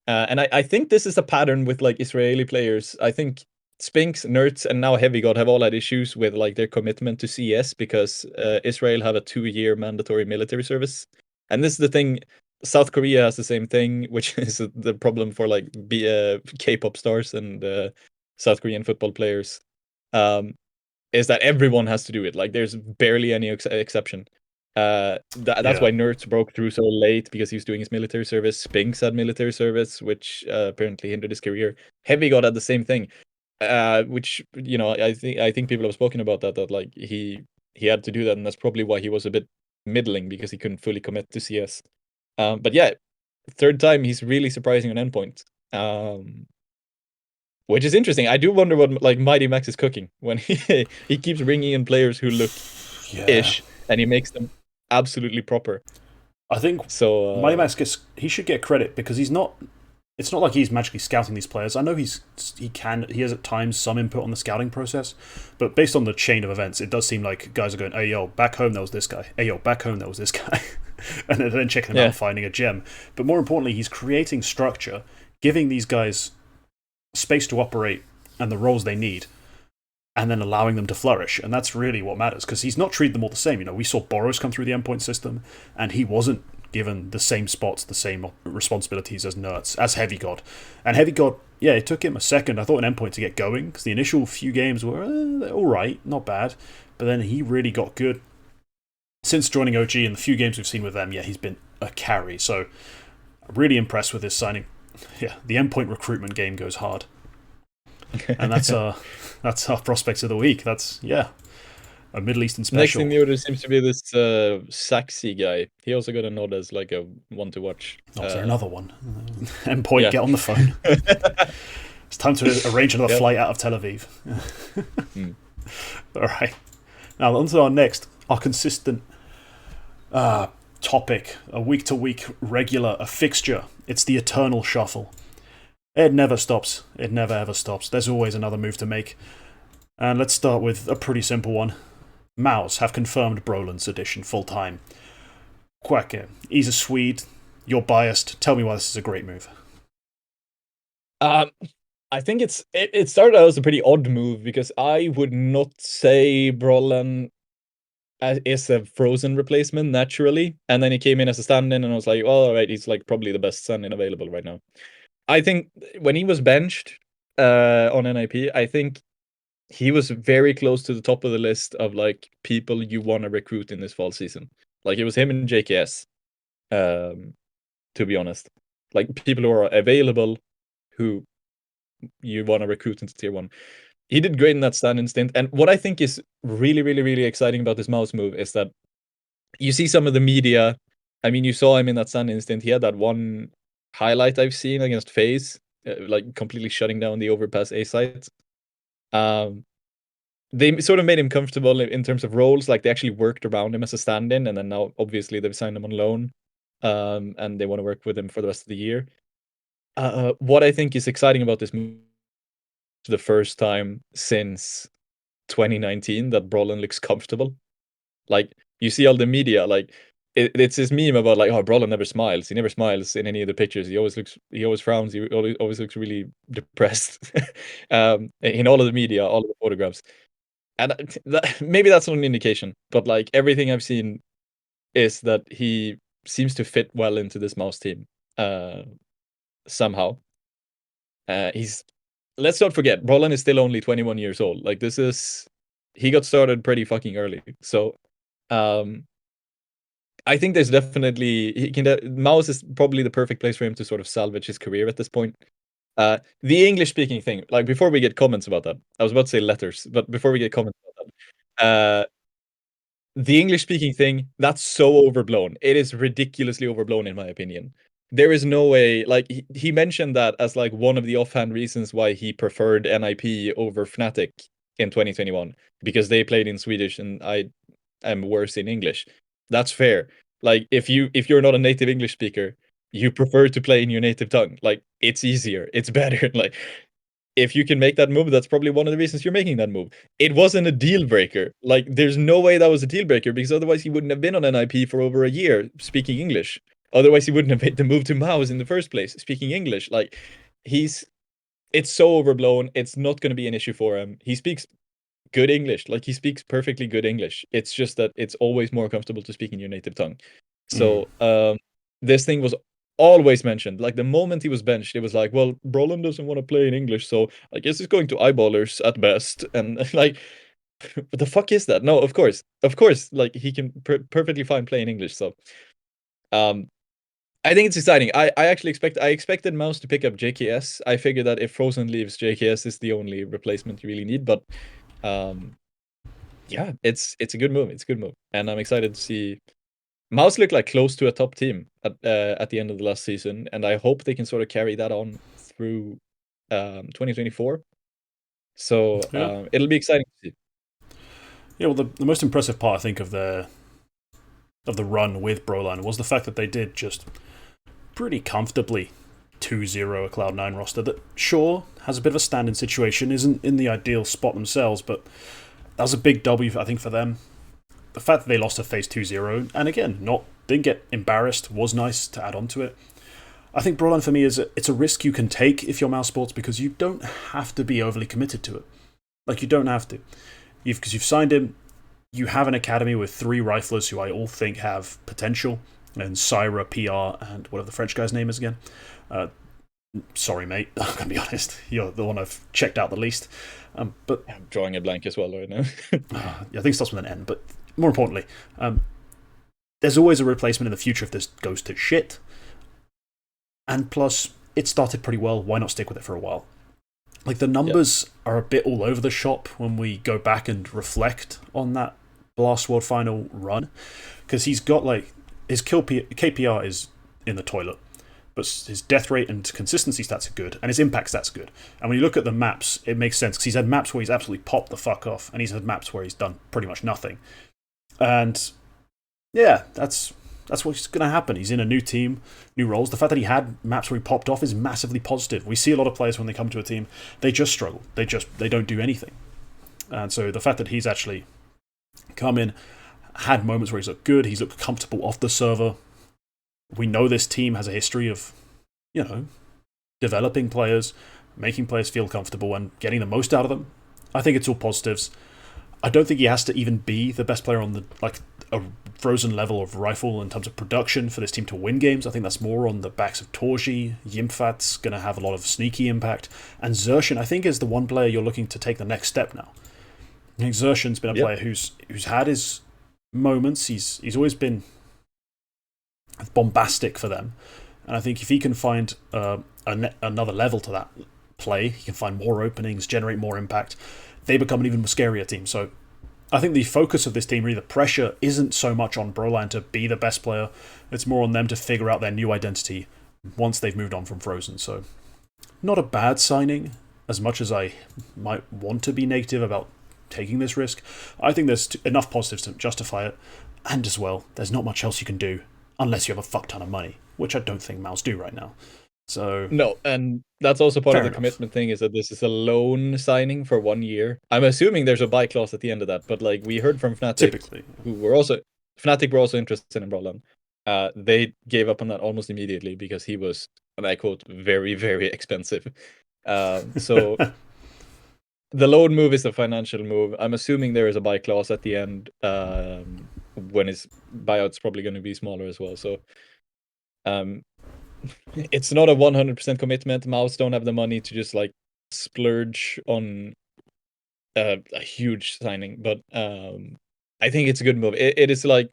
and I think this is a pattern with like Israeli players. I think Spinks, Nerds, and now Heavy God have all had issues with like their commitment to CS because Israel have a 2-year mandatory military service, and this is the thing. South Korea has the same thing, which is the problem for like K-pop stars and South Korean football players. Is that everyone has to do it. Like there's barely any exception. That's why Nerds broke through so late, because he was doing his military service. Spinks had military service, which apparently hindered his career. Heavy God had the same thing, which I think people have spoken about that like he had to do that, and that's probably why he was a bit middling, because he couldn't fully commit to CS. But yeah, third time he's really surprising on endpoint. Which is interesting. I do wonder what like Mighty Max is cooking when he keeps bringing in players who look ish, and he makes them absolutely proper. I think so. Mighty Max he should get credit, because he's not. It's not like he's magically scouting these players. I know he has at times some input on the scouting process, but based on the chain of events, it does seem like guys are going, "Hey yo, back home there was this guy. Hey yo, back home there was this guy," and then checking him out and finding a gem. But more importantly, he's creating structure, giving these guys space to operate and the roles they need, and then allowing them to flourish. And that's really what matters, because he's not treated them all the same. We saw Boros come through the endpoint system, and he wasn't given the same spots, the same responsibilities as Nerds, as Heavy God. And Heavy God, yeah, it took him a second, I thought, an endpoint to get going, because the initial few games were alright, not bad, but then he really got good. Since joining OG and the few games we've seen with them, yeah, he's been a carry. So I'm really impressed with his signing. Yeah, the endpoint recruitment game goes hard. And that's our prospects of the week. That's, a Middle Eastern special. Next in the order seems to be this Saxy guy. He also got a nod as like a one to watch. Is there another one? Endpoint, get on the phone. It's time to arrange another flight out of Tel Aviv. All right. Now on to our consistent topic, a week-to-week regular, a fixture. It's the eternal shuffle. It never stops. It never ever stops. There's always another move to make. And let's start with a pretty simple one. Mouse have confirmed Broland's edition full-time. Quacke, he's a Swede. You're biased. Tell me why this is a great move. I think it started out as a pretty odd move, because I would not say Broland is a Frozen replacement naturally, and then he came in as a stand-in, and I was like, well, all right, he's like probably the best stand-in available right now. I think when he was benched on NIP, I think he was very close to the top of the list of like people you want to recruit in this fall season. Like it was him and JKS, to be honest. Like people who are available, who you want to recruit into tier 1. He did great in that stand-in stint. And what I think is really, really, really exciting about this mouse move is that you see some of the media. I mean, you saw him in that stand-in stint. He had that one highlight I've seen against FaZe, like completely shutting down the overpass A site. They sort of made him comfortable in terms of roles. Like they actually worked around him as a stand-in, and then now obviously they've signed him on loan, and they want to work with him for the rest of the year. What I think is exciting about this move, the first time since 2019 that Broland looks comfortable. Like you see all the media, like it's this meme about like, oh, Broland never smiles. He never smiles in any of the pictures. He always frowns. He always looks really depressed. In all of the media, all of the photographs. And maybe that's not an indication, but like everything I've seen is that he seems to fit well into this mouse team somehow. Let's not forget, Broland is still only 21 years old. Like he got started pretty fucking early. So I think there's definitely mouse is probably the perfect place for him to sort of salvage his career at this point. The English speaking thing, like before we get comments about that, I was about to say letters, but before we get comments about that, the English speaking thing, that's so overblown. It is ridiculously overblown in my opinion. There is no way, like he mentioned that as like one of the offhand reasons why he preferred NIP over Fnatic in 2021, because they played in Swedish and I am worse in English. That's fair. Like if you're not a native English speaker, you prefer to play in your native tongue. Like, it's easier, it's better. Like, if you can make that move, that's probably one of the reasons you're making that move. It wasn't a deal breaker. Like, there's no way that was a deal breaker, because otherwise he wouldn't have been on NIP for over a year speaking English. Otherwise he wouldn't have made the move to Mouse in the first place speaking English. Like, it's so overblown. It's not going to be an issue for him. He speaks good English. Like, he speaks perfectly good English. It's just that it's always more comfortable to speak in your native tongue. So this thing was always mentioned. Like, the moment he was benched, it was like, well, Brolin doesn't want to play in English, so I guess he's going to eyeballers at best. And like, what the fuck is that? No, of course, like, he can perfectly fine play in English. So I think it's exciting. I actually expected Mouse to pick up JKS. I figured that if Frozen leaves, JKS is the only replacement you really need. But yeah, it's a good move. It's a good move, and I'm excited to see. Mouse looked like close to a top team at the end of the last season, and I hope they can sort of carry that on through 2024. So it'll be exciting to see. Yeah, well, the most impressive part, I think, of the run with Broline was the fact that they did just pretty comfortably 2-0 a Cloud9 roster that, sure, has a bit of a stand-in situation, isn't in the ideal spot themselves, but that was a big W, I think, for them. The fact that they lost to FaZe 2-0, and again, didn't get embarrassed, was nice to add on to it. I think Broline, for me, it's a risk you can take if you're Mouse Sports, because you don't have to be overly committed to it. Like, you don't have to. Because you've signed him, you have an academy with 3 riflers who I all think have potential, and Syra, PR, and whatever the French guy's name is again. Sorry, mate. I'm going to be honest. You're the one I've checked out the least. But I'm drawing a blank as well right now. I think it starts with an N. But more importantly, there's always a replacement in the future if this goes to shit. And plus, it started pretty well. Why not stick with it for a while? Like, the numbers are a bit all over the shop when we go back and reflect on that Blast World Final run. Because he's got, like, his KPR is in the toilet, but his death rate and consistency stats are good, and his impact stats are good. And when you look at the maps, it makes sense, because he's had maps where he's absolutely popped the fuck off, and he's had maps where he's done pretty much nothing. And yeah, that's what's going to happen. He's in a new team, new roles. The fact that he had maps where he popped off is massively positive. We see a lot of players when they come to a team, they just struggle. They don't do anything. And so the fact that he's actually come in, had moments where he's looked good, he's looked comfortable off the server. We know this team has a history of, developing players, making players feel comfortable, and getting the most out of them. I think it's all positives. I don't think he has to even be the best player on a Frozen level of rifle in terms of production for this team to win games. I think that's more on the backs of Torji. Yimfat's going to have a lot of sneaky impact. And Zershin, I think, is the one player you're looking to take the next step now. I think Zershin's been a player who's had his moments. He's always been bombastic for them. And I think if he can find another level to that play, he can find more openings, generate more impact, they become an even more scarier team. So I think the focus of this team, really, the pressure isn't so much on Broline to be the best player. It's more on them to figure out their new identity once they've moved on from Frozen. So not a bad signing, as much as I might want to be negative about taking this risk. I think there's enough positives to justify it. And as well, there's not much else you can do unless you have a fuck ton of money, which I don't think Mouse do right now. So no, and that's also part of the commitment thing, is that this is a loan signing for 1 year. I'm assuming there's a buy clause at the end of that, but like we heard from Fnatic, typically, Fnatic were also interested in Brolan. They gave up on that almost immediately because he was, and I quote, very, very expensive. So the loan move is a financial move. I'm assuming there is a buy clause at the end, when his buyout's probably going to be smaller as well. So it's not a 100% commitment. Mouse don't have the money to just like splurge on a huge signing, but I think it's a good move. It is like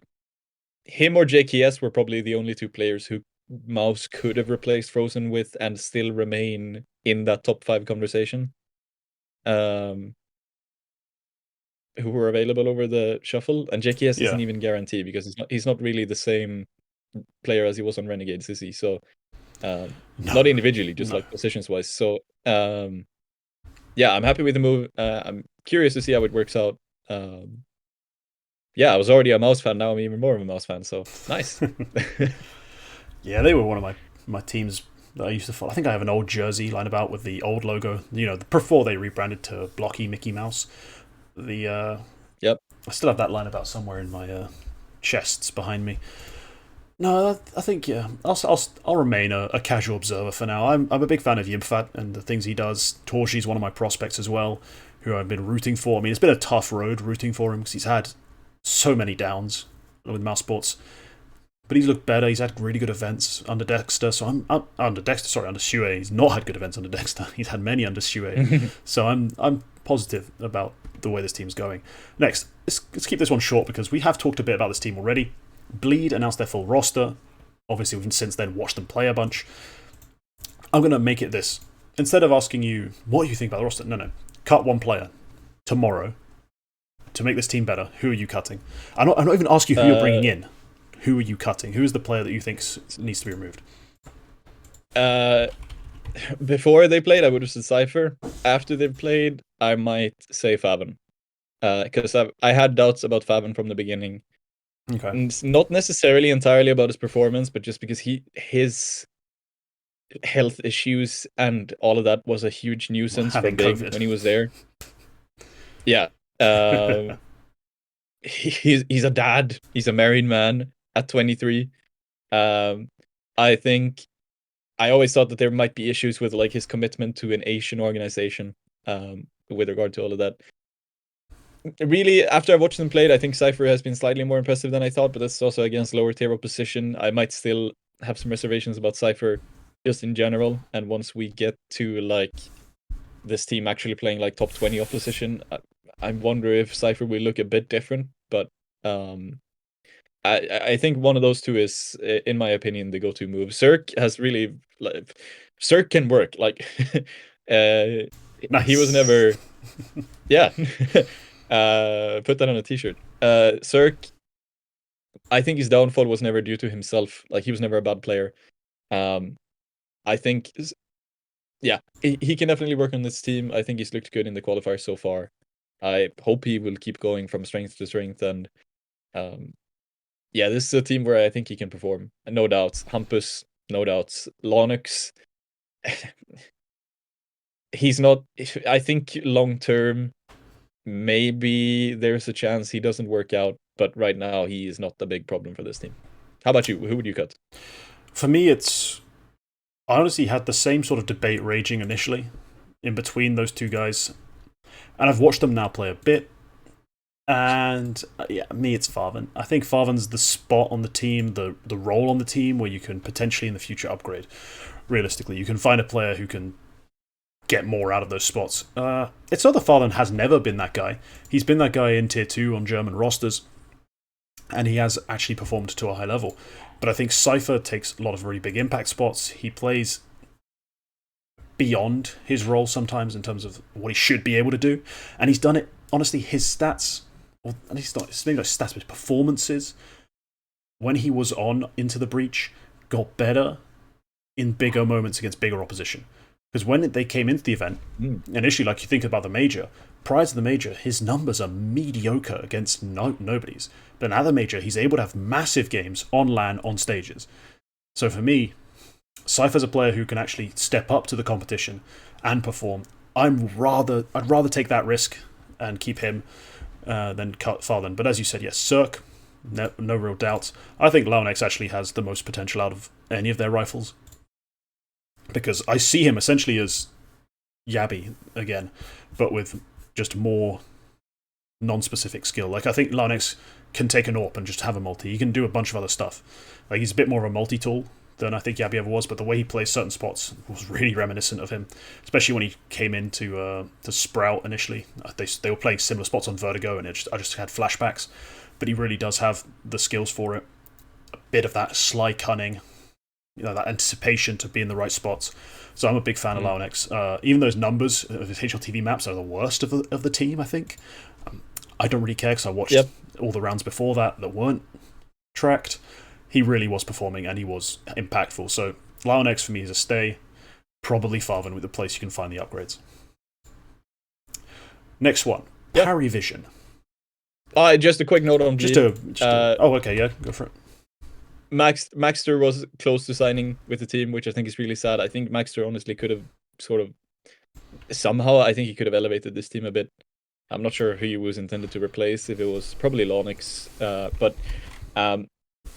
him or JKS were probably the only 2 players who Mouse could have replaced Frozen with and still remain in that top 5 conversation. Who were available over the shuffle, and JKS isn't even guaranteed because he's not really the same player as he was on Renegades, is he? So not individually, just like positions wise. So yeah, I'm happy with the move. I'm curious to see how it works out. Yeah, I was already a Mouse fan. Now I'm even more of a Mouse fan. So nice. Yeah, they were one of my my teams that I used to follow. I think I have an old jersey lying about with the old logo. Before they rebranded to blocky Mickey Mouse. Yep. I still have that lying about somewhere in my chests behind me. No, I think I'll remain a casual observer for now. I'm a big fan of Yimfat and the things he does. Torshi's one of my prospects as well, who I've been rooting for. I mean, it's been a tough road rooting for him because he's had so many downs with mouse sports. But he's looked better. He's had really good events under Dexter. So I'm under Shue. He's not had good events under Dexter. He's had many under Shue. So I'm positive about the way this team's going. Next, let's keep this one short because we have talked a bit about this team already. Bleed announced their full roster. Obviously, we've since then watched them play a bunch. I'm going to make it this. Instead of asking you, what do you think about the roster? No. Cut one player tomorrow to make this team better. Who are you cutting? I'm not even asking you who you're bringing in. Who are you cutting? Who is the player that you think needs to be removed? Before they played, I would have said Cypher. After they've played, I might say Faven. Because I had doubts about Faven from the beginning. Okay. And it's not necessarily entirely about his performance, but just because his health issues and all of that was a huge nuisance for Big when he was there. Yeah. He's a dad. He's a married man at 23. I think I always thought that there might be issues with like his commitment to an Asian organization with regard to all of that. Really, after I watched them play, I think Cypher has been slightly more impressive than I thought, but that's also against lower tier opposition. I might still have some reservations about Cypher just in general, and once we get to like this team actually playing like top 20 opposition, I wonder if Cypher will look a bit different, but I think one of those two is, in my opinion, the go-to move. Cirque has really Cirque can work. Like nice. He was never yeah. Put that on a t-shirt. Cirque, I think his downfall was never due to himself. Like, he was never a bad player. I think, yeah, he can definitely work on this team. I think he's looked good in the qualifiers so far. I hope he will keep going from strength to strength. And yeah, this is a team where I think he can perform. No doubts. Hampus, no doubts. Lonux, he's not, I think long-term, maybe there's a chance he doesn't work out, but right now he is not the big problem for this team. How about you? Who would you cut? For me, I honestly had the same sort of debate raging initially in between those two guys. And I've watched them now play a bit. And yeah, me, it's Farven. I think Farven's the spot on the team, the role on the team where you can potentially in the future upgrade. Realistically, you can find a player who can get more out of those spots. It's not that Farven has never been that guy. He's been that guy in Tier 2 on German rosters, and he has actually performed to a high level. But I think Cypher takes a lot of really big impact spots. He plays beyond his role sometimes in terms of what he should be able to do, and he's done it. Honestly, his stats, or at least not maybe not stats, but his performances when he was on Into the Breach got better in bigger moments against bigger opposition. Because when they came into the event, initially, like you think about the major, prior to the major, his numbers are mediocre against nobodies. But at the major, he's able to have massive games on LAN, on stages. So for me, Cypher's a player who can actually step up to the competition and perform. I'd rather take that risk and keep him than cut Farthen. But as you said, yes, Cirque, no real doubts. I think Launex actually has the most potential out of any of their rifles. Because I see him essentially as Yabby again, but with just more non-specific skill. Like, I think Launex can take an AWP and just have a multi. He can do a bunch of other stuff. Like, he's a bit more of a multi-tool than I think Yabby ever was, but the way he plays certain spots was really reminiscent of him, especially when he came into to Sprout initially. They were playing similar spots on Vertigo, and I just had flashbacks, but he really does have the skills for it. A bit of that sly cunning, that anticipation to be in the right spots. So I'm a big fan of Launex. Even those numbers of his HLTV maps are the worst of the team, I think. I don't really care because I watched all the rounds before that weren't tracked. He really was performing and he was impactful. So Launex for me is a stay. Probably Farven with the place you can find the upgrades. Next one, Parry Vision. Just a quick note on oh, okay, yeah, go for it. Maxter was close to signing with the team, which I think is really sad. I think Maxter honestly could have sort of somehow, I think he could have elevated this team a bit. I'm not sure who he was intended to replace, if it was probably Lonix, but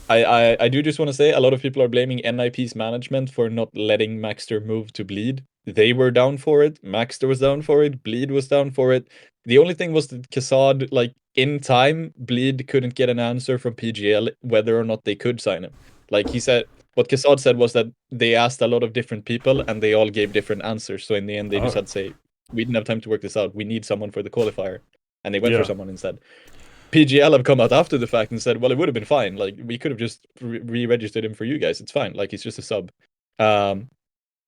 I do just want to say a lot of people are blaming NIP's management for not letting Maxter move to Bleed. They were down for it. Maxter was down for it. Bleed was down for it. The only thing was that Kassad, like in time, Bleed couldn't get an answer from PGL whether or not they could sign him. Like he said, what Kassad said was that they asked a lot of different people and they all gave different answers. So in the end, they just had to say, we didn't have time to work this out. We need someone for the qualifier. And they went for someone instead. PGL have come out after the fact and said, well, it would have been fine. Like, we could have just re-registered him for you guys. It's fine. Like, he's just a sub.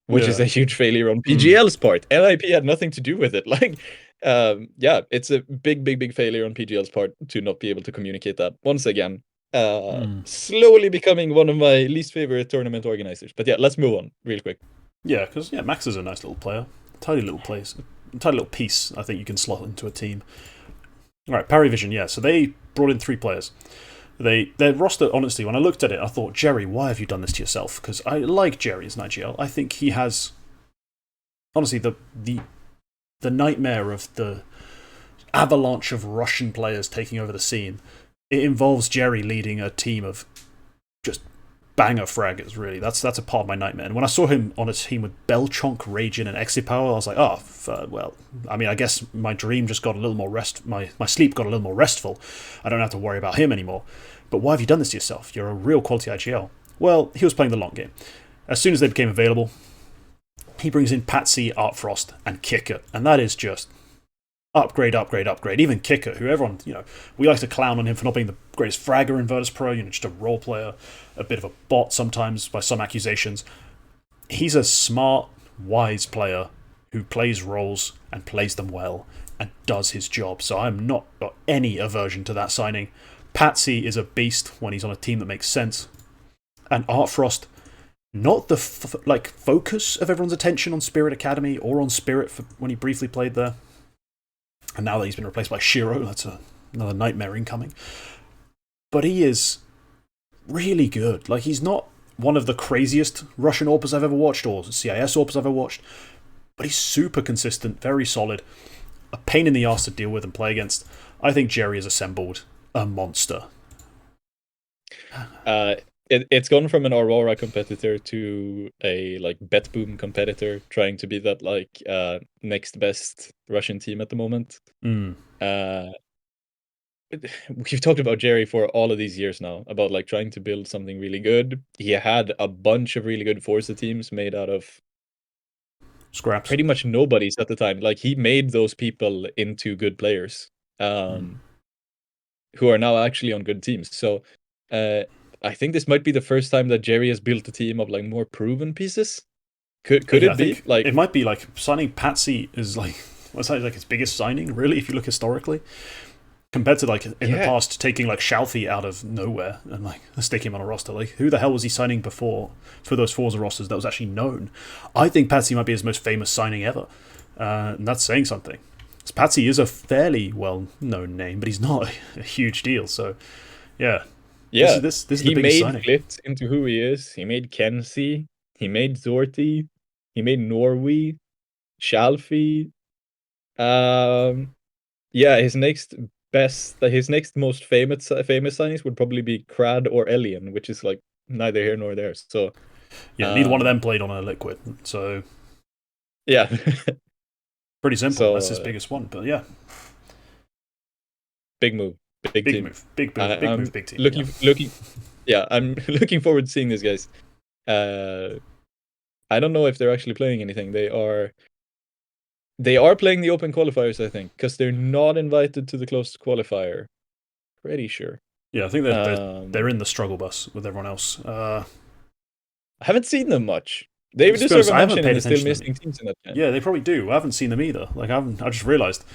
Which is a huge failure on PGL's part. NIP had nothing to do with it. Like, yeah, it's a big failure on PGL's part to not be able to communicate that. Once again, slowly becoming one of my least favorite tournament organizers. But yeah, let's move on real quick. Yeah, because Max is a nice little player. Tiny little piece I think you can slot into a team. Alright, Parivision, yeah. So they brought in 3 players. Their roster, honestly, when I looked at it, I thought, Jerry, why have you done this to yourself? Because I like Jerry as an IGL. I think he has, honestly, the nightmare of the avalanche of Russian players taking over the scene. It involves Jerry leading a team of just banger fraggers, really. That's a part of my nightmare. And when I saw him on a team with Belchonk, Ragin, and Exipower, I was like, well, I mean, I guess my dream just got a little more my sleep got a little more restful. I don't have to worry about him anymore. But why have you done this to yourself? You're a real quality IGL. Well, he was playing the long game. As soon as they became available, he brings in Patsy, Artfrost, and Kicker, and that is just upgrade. Even Kicker, who everyone, we like to clown on him for not being the greatest fragger in Virtus Pro, just a role player, a bit of a bot sometimes by some accusations. He's a smart, wise player who plays roles and plays them well and does his job. So I'm not got any aversion to that signing. Patsy is a beast when he's on a team that makes sense. And Artfrost, not the focus of everyone's attention on Spirit Academy or on Spirit when he briefly played there. And now that he's been replaced by Shiro, that's another nightmare incoming. But he is really good. Like, he's not one of the craziest Russian AWPers I've ever watched, or CIS AWPers I've ever watched, but he's super consistent, very solid, a pain in the arse to deal with and play against. I think Jerry has assembled a monster. It's gone from an Aurora competitor to a BetBoom competitor, trying to be that next best Russian team at the moment. We've talked about Jerry for all of these years now, about trying to build something really good. He had a bunch of really good Forza teams made out of scraps, pretty much nobodies at the time. Like, he made those people into good players, who are now actually on good teams. So I think this might be the first time that Jerry has built a team of more proven pieces. Could it be? It might be signing Patsy is his biggest signing, really, if you look historically. Compared to in the past taking Shalfie out of nowhere and sticking him on a roster. Who the hell was he signing before for those Forza rosters that was actually known? I think Patsy might be his most famous signing ever. And that's saying something. Patsy is a fairly well-known name, but he's not a huge deal. So, yeah. Yeah, this is the biggest signing. He made Flit into who he is. He made Kenzie. He made Zorti. He made Norway. Shalfie. Yeah, his next most famous signings would probably be Crad or Elian, which is neither here nor there. So yeah, neither one of them played on a Liquid. So yeah, pretty simple. So, that's his biggest one. But yeah, big move. Big team. Big move, big team. I'm looking forward to seeing these guys. I don't know if they're actually playing anything. They are playing the open qualifiers, I think, because they're not invited to the closed qualifier. Pretty sure. Yeah, I think they're in the struggle bus with everyone else. I haven't seen them much. They deserve a mention in the still missing teams in that game. Yeah, they probably do. I haven't seen them either. I just realised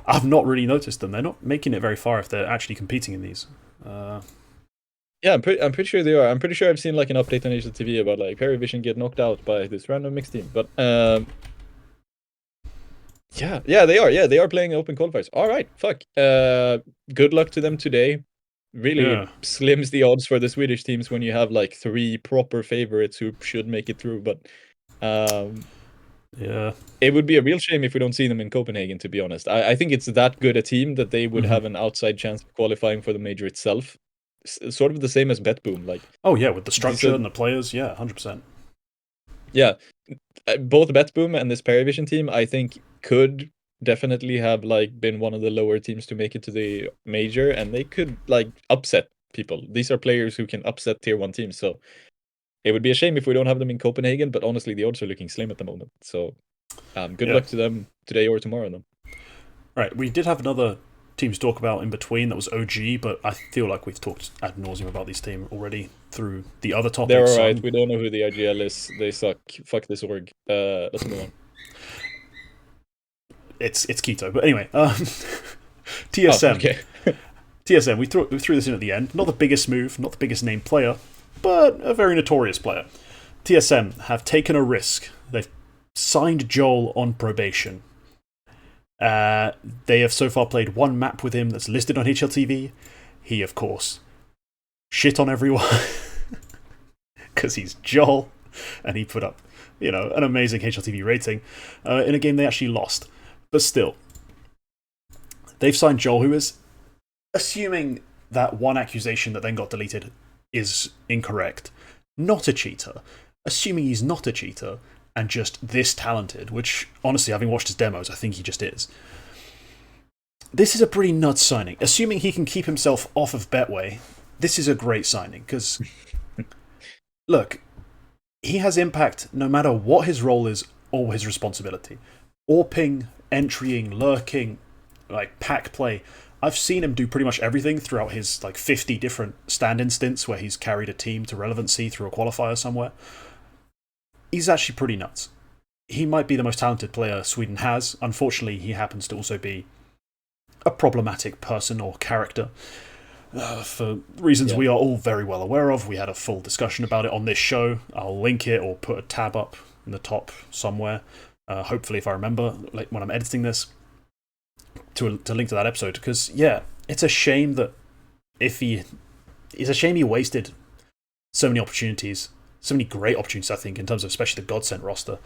I've not really noticed them. They're not making it very far if they're actually competing in these. Yeah, I'm pretty sure they are. I'm pretty sure I've seen an update on HLTV about Parivision get knocked out by this random mixed team. But yeah, they are. Yeah, they are playing open qualifiers. All right, fuck. Good luck to them today. really slims the odds for the Swedish teams when you have like 3 proper favorites who should make it through. But it would be a real shame if we don't see them in Copenhagen, to be honest. I think it's that good a team that they would have an outside chance of qualifying for the major itself. Sort of the same as BetBoom. Like, with the structure and the players, 100%. Yeah, both BetBoom and this Paravision team, I think, could definitely have like been one of the lower teams to make it to the major, and they could like upset people. These are players who can upset tier 1 teams, so it would be a shame if we don't have them in Copenhagen, but honestly the odds are looking slim at the moment. So good luck to them today or tomorrow then. Right, we did have another team to talk about in between that was OG, but I feel like we've talked ad nauseum about this team already through the other topics. They're alright, we don't know who the IGL is. They suck. Fuck this org. Let's move on. It's Keto, but anyway, TSM. Oh, okay. TSM, we threw this in at the end. Not the biggest move, not the biggest named player, but a very notorious player. TSM have taken a risk. They've signed Joel on probation. They have so far played 1 map with him that's listed on HLTV. He, of course, shit on everyone because he's Joel, and he put up, an amazing HLTV rating in a game they actually lost. But still, they've signed Joel, who is, assuming that one accusation that then got deleted is incorrect, not a cheater. Assuming he's not a cheater and just this talented, which, honestly, having watched his demos, I think he just is. This is a pretty nuts signing. Assuming he can keep himself off of Betway, this is a great signing, because, look, he has impact no matter what his role is or his responsibility. AWPing, entrying, lurking, like pack play. I've seen him do pretty much everything throughout his like 50 different stand-in stints where he's carried a team to relevancy through a qualifier somewhere. He's actually pretty nuts. He might be the most talented player Sweden has. Unfortunately, he happens to also be a problematic person or character for reasons we are all very well aware of. We had a full discussion about it on this show. I'll link it or put a tab up in the top somewhere. Hopefully, if I remember like when I'm editing this, to link to that episode. Because, it's a shame that it's a shame he wasted so many opportunities, so many great opportunities, I think, in terms of especially the Godsent roster.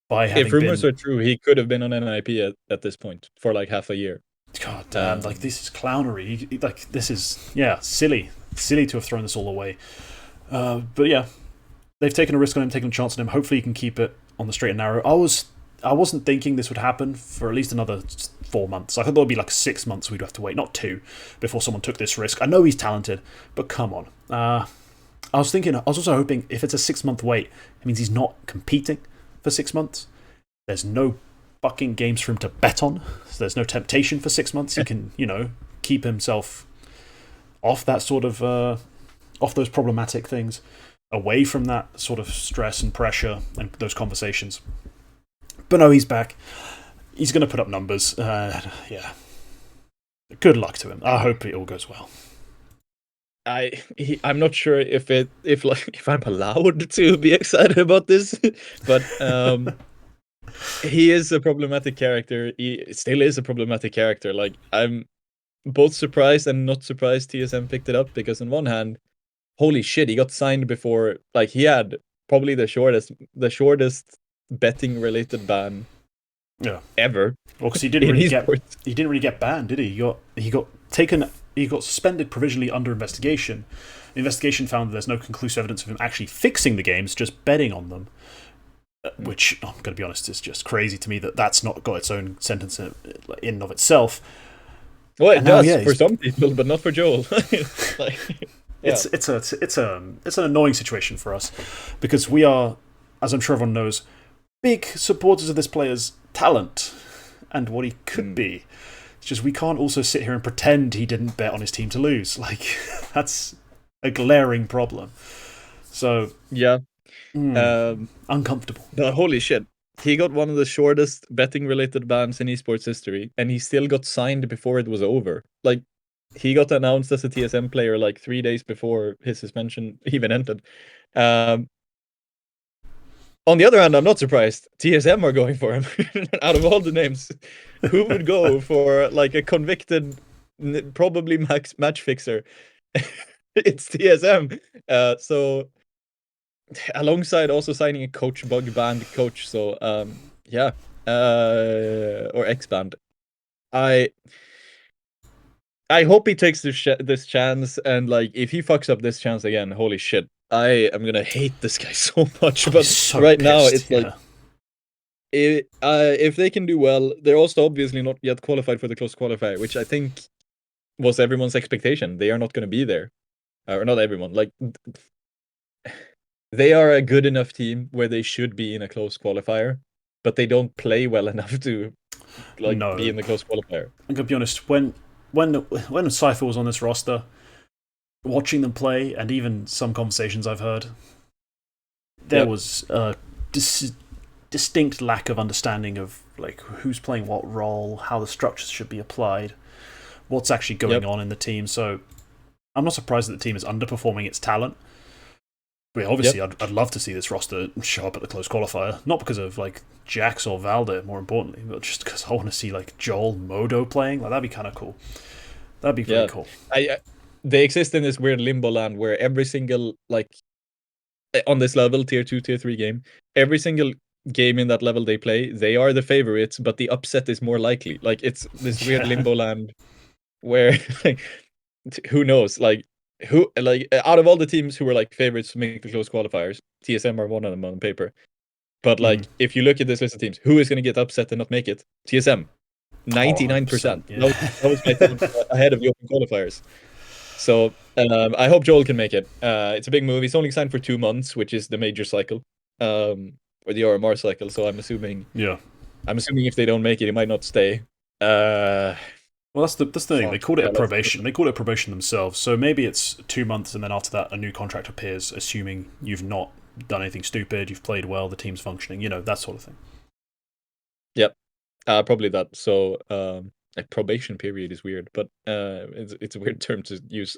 If rumors are true, he could have been on NIP at this point for like half a year. God damn, this is clownery. This is, silly. Silly to have thrown this all away. But they've taken a risk on him, taken a chance on him. Hopefully he can keep it on the straight and narrow. I wasn't thinking this would happen for at least another 4 months. I thought there would be like 6 months we'd have to wait, not 2, before someone took this risk. I know he's talented, but come on. I was also hoping if it's a 6-month wait, it means he's not competing for 6 months. There's no fucking games for him to bet on. So there's no temptation for 6 months. He can, keep himself off that sort of, off those problematic things, away from that sort of stress and pressure and those conversations. But no, he's back. He's going to put up numbers. Good luck to him. I hope it all goes well. I'm not sure if I'm allowed to be excited about this, but he is a problematic character. He still is a problematic character. Like, I'm both surprised and not surprised TSM picked it up, because on one hand, holy shit, he got signed before. Like, he had probably the shortest betting related ban ever. Well, because he didn't really get banned, did he? He got suspended provisionally under investigation. The investigation found that there's no conclusive evidence of him actually fixing the games, just betting on them. Which, I'm going to be honest, is just crazy to me that that's not got its own sentence in and of itself. Well, it does for some people, but not for Joel. It's an annoying situation for us, because we are, as I'm sure everyone knows, big supporters of this player's talent and what he could be. It's just we can't also sit here and pretend he didn't bet on his team to lose. Like, that's a glaring problem. So uncomfortable. Holy shit. He got one of the shortest betting related bans in esports history, and he still got signed before it was over. Like, he got announced as a TSM player like 3 days before his suspension even ended. On the other hand, I'm not surprised. TSM are going for him. Out of all the names, who would go for like a convicted probably match fixer. It's TSM. So alongside also signing a coach bug band coach. So yeah, or X band. I hope he takes this chance, and like if he fucks up this chance again, holy shit, I am gonna hate this guy so much. But so right pissed, now, it's like yeah. if they can do well, they're also obviously not yet qualified for the close qualifier, which I think was everyone's expectation. They are not going to be there, or not everyone. Like they are a good enough team where they should be in a close qualifier, but they don't play well enough to like No. be in the close qualifier. I'm gonna be honest. When Cypher was on this roster, watching them play, and even some conversations I've heard, there was a distinct lack of understanding of like who's playing what role, how the structures should be applied, what's actually going on in the team. So I'm not surprised that the team is underperforming its talent. But obviously, I'd love to see this roster show up at the close qualifier, not because of like Jax or Valde, more importantly, but just because I want to see like Joel Modo playing. Like that'd be kind of cool. That'd be very cool. They exist in this weird limbo land where every single like on this level, tier 2, tier 3 game, every single game in that level they play, they are the favorites, but the upset is more likely. Like it's this weird limbo land where like, who knows? Like who like out of all the teams who were like favorites to make the close qualifiers, TSM are one of them on paper. But like if you look at this list of teams, who is going to get upset and not make it? TSM. 99%. That was my team ahead of the open qualifiers. So I hope Joel can make it. It's a big move. He's only signed for 2 months, which is the major cycle, or the RMR cycle. So I'm assuming if they don't make it, he might not stay. Well, that's the thing. They called it a probation. They called it probation themselves. So maybe it's 2 months, and then after that, a new contract appears, assuming you've not done anything stupid, you've played well, the team's functioning, that sort of thing. Yep, probably that. So like probation period is weird, but it's a weird term to use.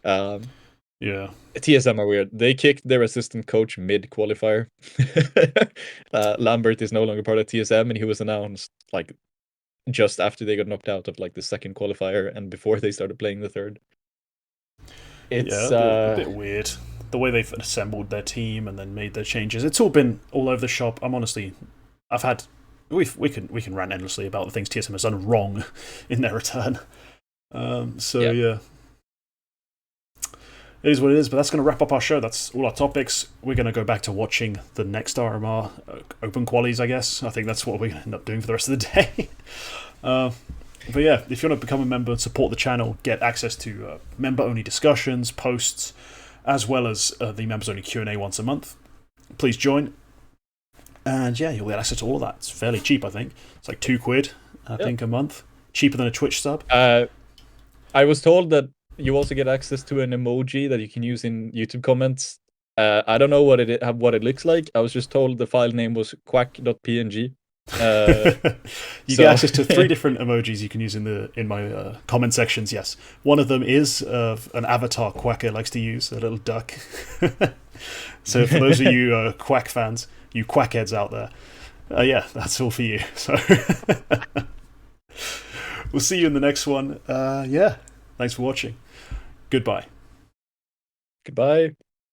Yeah, TSM are weird. They kicked their assistant coach mid qualifier. Lambert is no longer part of TSM, and he was announced like just after they got knocked out of like the second qualifier and before they started playing the third. It's a bit weird the way they've assembled their team and then made their changes. It's all been all over the shop. We can rant endlessly about the things TSM has done wrong in their return. Yeah. It is what it is, but that's going to wrap up our show. That's all our topics. We're going to go back to watching the next RMR open qualies, I guess. I think that's what we're going to end up doing for the rest of the day. But yeah, if you want to become a member and support the channel, get access to member-only discussions, posts, as well as the members-only Q&A once a month, please join. And yeah, you'll get access to all of that. It's fairly cheap, I think. It's like £2, I think, a month. Cheaper than a Twitch sub. I was told that you also get access to an emoji that you can use in YouTube comments. I don't know what it looks like. I was just told the file name was quack.png. You get access to 3 different emojis you can use in my comment sections. Yes, one of them is an avatar Quacker likes to use, a little duck. So for those of you Quack fans, you quackheads out there, yeah, that's all for you. So we'll see you in the next one. Yeah, thanks for watching. Goodbye. Goodbye.